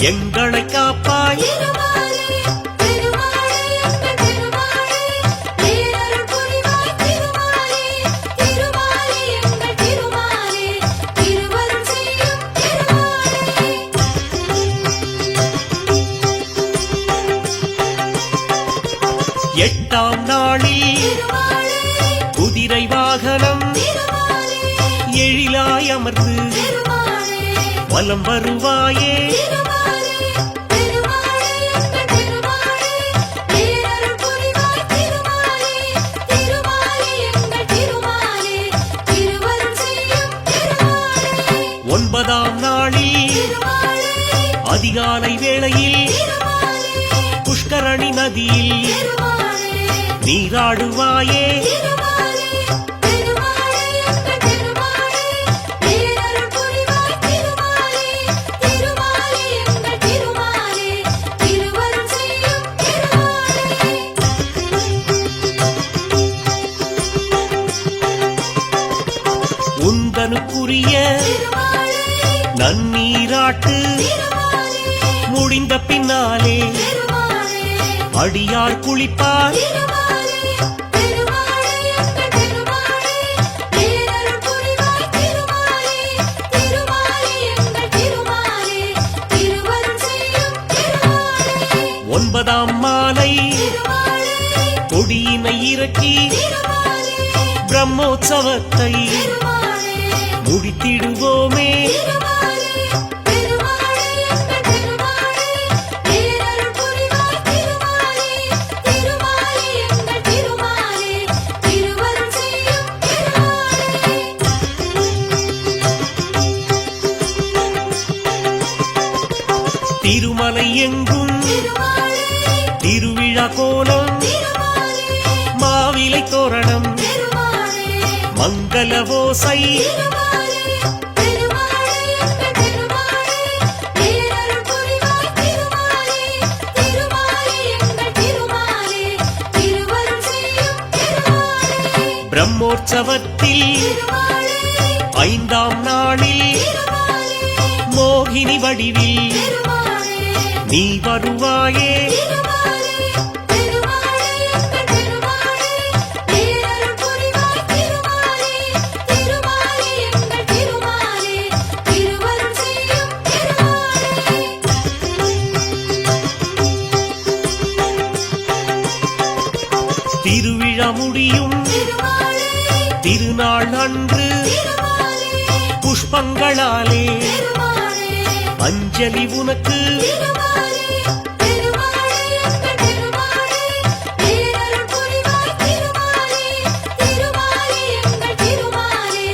எங்களை காப்பாய் திருமாலே திருமாலே எங்கள் திருமாலே பேரருள் புரிவாய் திருமாலே திருமாலே எங்கள் திருமாலே திருவருள் செய்யும் திருமாலே 8ஆம் நாளில் திருமாலே குதிரை வாகனம் திருமாலே எழிலாய் அமர்ந்து திருமாலே வலம் வருவாயே திருமாலே திருமாலே எங்கள் திருமாலே பேரருள் புரிவாய் திருமாலே திருமாலே எங்கள் திருமாலே திருவருள் செய்யும் திருமாலே 9ஆம் நாளில் திருமாலே அதிகாலை வேளையில் திருமாலே புஷ்கரணி நதியில் திருமாலே நீராடுவாயே திருமாலே திருமாலே எங்கள் திருமாலே பேரருள் புரிவாய் திருமாலே திருமாலே எங்கள் திருமாலே திருவருள் செய்யும் திருமாலே உந்தனுக்குரிய திருமாலே நன்னீராட்டு திருமாலே முடிந்த பின்னாலே திருமாலே அடியார் குளிப்பார் திருமாலே திருமாலே எங்கள் திருமாலே பேரருள் புரிவாய் திருமாலே திருமாலே எங்கள் திருமாலே திருவருள் செய்யும் திருமாலே 9ஆம் மாலை திருமாலே கொடியினை இறக்கி திருமாலே பிரம்மோற்சவத்தை திருமாலே முடித்திடுவோமே திருமாலே திருமாலே எங்கள் திருமாலே பேரருள் புரிவாய் திருமாலே திருமாலே எங்கள் திருமாலே திருவருள் செய்யும் திருமாலே எங்கும் திருமாலே திருவிழா கோலம் திருமாலே மாவிலை தோரணம் திருமாலே மங்கள ஓசை திருமாலே திருமாலே எங்கள் திருமாலே பேரருள் புரிவாய் திருமாலே திருமாலே எங்கள் திருமாலே திருவருள் செய்யும் திருமாலே பிரம்மோற்சவத்தில் திருமாலே 5ஆம் நாளில் திருமாலே மோகினி வடிவில் திருமாலே நீ வருவாயே திருமாலே திருமாலே எங்கள் திருமாலே பேரருள் புரிவாய் திருமாலே திருமாலே எங்கள் திருமாலே திருவருள் செய்யும் திருமாலே திருவிழா முடியும் திருமாலே திருநாள் அன்று திருமாலே புஷ்பங்களாலே திருமாலே அஞ்சலி உனக்கு திருமாலே திருமாலே எங்கள் திருமாலே பேரருள் புரிவாய் திருமாலே திருமாலே எங்கள் திருமாலே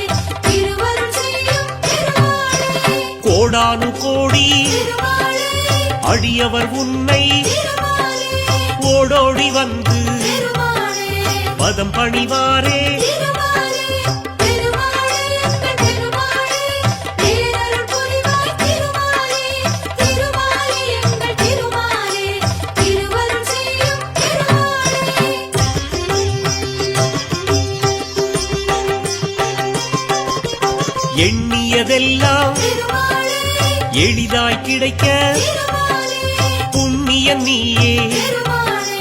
திருவருள் செய்யும் திருமாலே கோடானு கோடி திருமாலே அடியவர் உன்னை திருமாலே ஓடோடி வந்து திருமாலே பதம் பணிவாரே திருமாலே திருமாலே எங்கள் திருமாலே பேரருள் புரிவாய் திருமாலே திருமாலே எங்கள் திருமாலே திருவருள் செய்யும் திருமாலே எண்ணியதெல்லாம் திருமாலே எளிதாய் கிடைக்க திருமாலே புண்ணியன் நீயே திருமாலே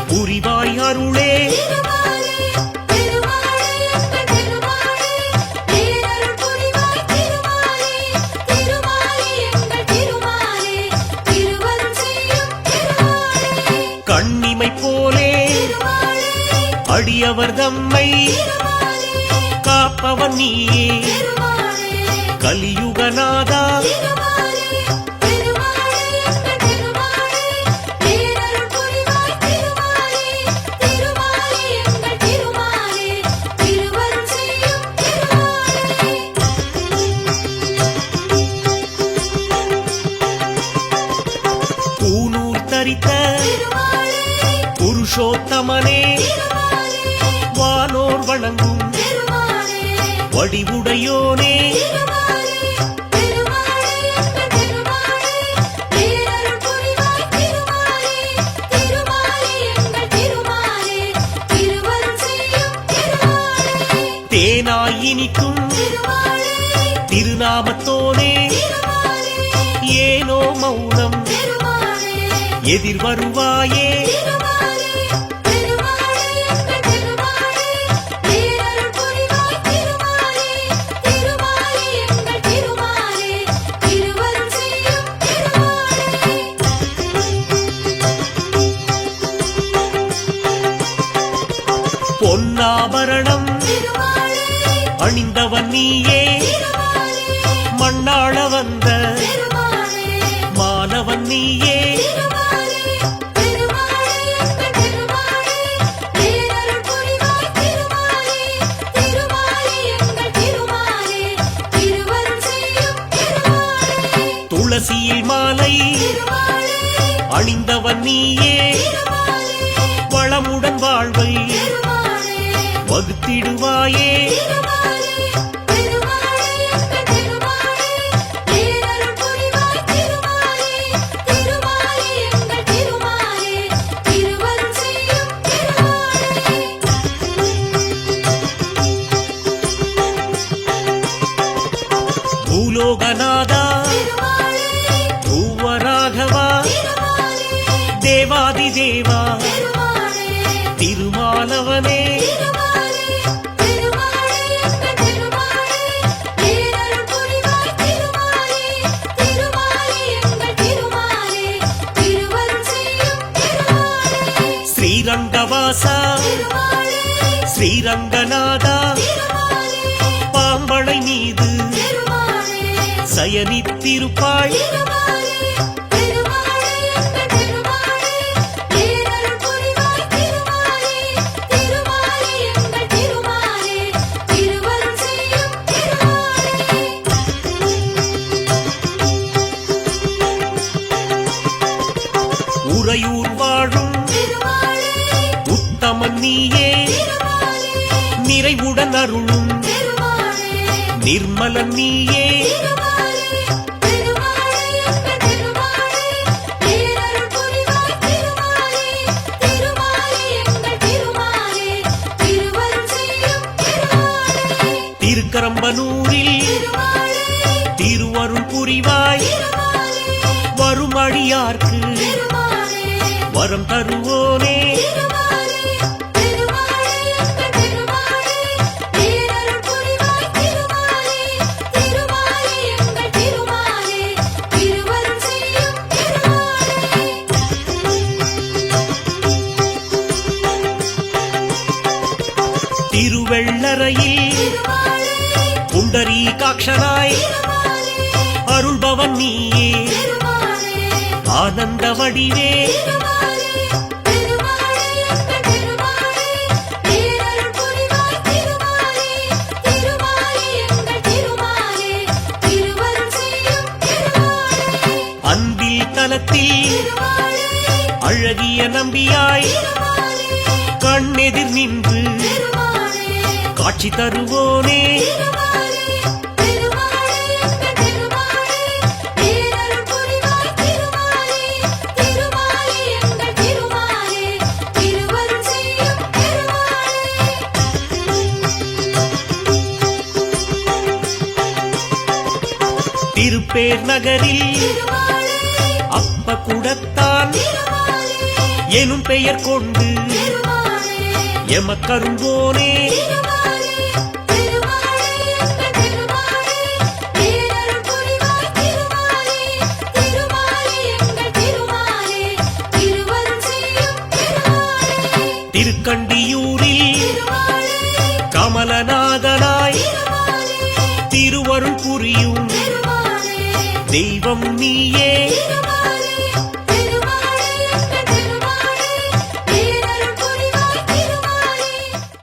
புரிவாய் அருளே திருமாலே திருமாலே எங்கள் திருமாலே பேரருள் புரிவாய் திருமாலே திருமாலே எங்கள் திருமாலே திருவருள் செய்யும் திருமாலே கண்ணிமை போலே திருமாலே அடியவர் தம்மை திருமாலே காப்பவன் நீயே திருமாலே கலியுகநாதா திருமாலே திருமாலே எங்கள் திருமாலே பேரருள் புரிவாய் திருமாலே திருமாலே எங்கள் திருமாலே திருவருள் செய்யும் திருமாலே பூனூர் தரித்த திருமாலே புருஷோத்தமனே திருமாலே வானோர் வணங்கும் திருமாலே வடிவுடையோனே திருமாலே திருமாலே எங்கள் திருமாலே பேரருள் புரிவாய் திருமாலே திருமாலே எங்கள் திருமாலே திருவருள் செய்யும் திருமாலே தேனாய் இனிக்கும் திருமாலே திருநாமத்தோனே திருமாலே ஏனோ மௌனம் திருமாலே எதிர் வருவாயே திருமாலே திருமாலே எங்கள் திருமாலே பேரருள் புரிவாய் திருமாலே திருமாலே எங்கள் திருமாலே திருவருள் செய்யும் திருமாலே பொன்னாபரணம் திருமாலே அணிந்தவன் நீயே திருமாலே மண்ணாள வந்த திருமாலே மாணவன் நீயே திருமாலே திருமாலே எங்கள் திருமாலே பேரருள் புரிவாய் திருமாலே திருமாலே எங்கள் திருமாலே திருவருள் செய்யும் திருமாலே துளசியில் மாலை திருமாலே அணிந்தவன் நீயே திருமாலே வளமுடன் வாழ்வை திருமாலே வகுத்திடுவாயே திருமாலே திருமாலே எங்கள் திருமாலே பேரருள் புரிவாய் திருமாலே திருமாலே எங்கள் திருமாலே திருவருள் செய்யும் திருமாலே பூலோகநாதா திருமாலே பூவராகவா திருமாலே தேவாதி தேவா திருமாலே திருமாலவனே திருமாலே திருமாலே எங்கள் திருமாலே பேரருள் புரிவாய் திருமாலே திருமாலே எங்கள் திருமாலே திருவருள் செய்யும் திருமாலே ஸ்ரீரங்கவாசா திருமாலே ஸ்ரீரங்கநாதா திருமாலே பாம்படை மீது திருமாலே சயனித்திருப்பாள் திருமாலே திருமாலே எங்கள் திருமாலே பேரருள் புரிவாய் திருமாலே திருமாலே எங்கள் திருமாலே திருவருள் செய்யும் திருமாலே நிழலன் அருளும் திருமாலே நிர்மலன் நீயே திருமாலே திருமாலே எங்கள் திருமாலே பேரருள் புரிவாய் திருமாலே திருமாலே எங்கள் திருமாலே திருவருள் செய்யும் திருமாலே திருக்கரம்பனூரில் திருமாலே திருவருள் புரிவாய் திருமாலே வரும் அடியார்க்கு திருமாலே வரம் தருவோனே திருமாலே திருமாலே எங்கள் திருமாலே பேரருள் புரிவாய் திருமாலே திருமாலே எங்கள் திருமாலே திருவருள் செய்யும் திருமாலே திருவெள்ளரையில் திருமாலே புண்டரீகாட்சனாய் திருமாலே அருள்பவன் நீயே திருமாலே ஆனந்த வடிவே திருமாலே திருமாலே எங்கள் திருமாலே பேரருள் புரிவாய் திருமாலே திருமாலே எங்கள் திருமாலே திருவருள் செய்யும் திருமாலே அன்பில் தலத்தில் திருமாலே அழகிய நம்பியாய் திருமாலே கண்ணெதிர் நின்று திருமாலே காட்சி தருவோனே திருமாலே திருமாலே எங்கள் திருமாலே பேரருள் புரிவாய் திருமாலே திருமாலே எங்கள் திருமாலே திருவருள் செய்யும் திருமாலே திருப்பேர் நகரில் திருமாலே அப்ப குடத்தான் திருமாலே எனும் பெயர் கொண்டு திருமாலே எமக்கரும்போனே திருமாலே திருமாலே எங்கள் திருமாலே பேரருள் புரிவாய் திருமாலே திருமாலே எங்கள் திருமாலே திருவருள் செய்யும் திருமாலே திருக்கண்டியூரில் திருமாலே கமலநாதனாய் திருமாலே திருவருள் புரியும் திருமாலே தெய்வம் நீயே திருமாலே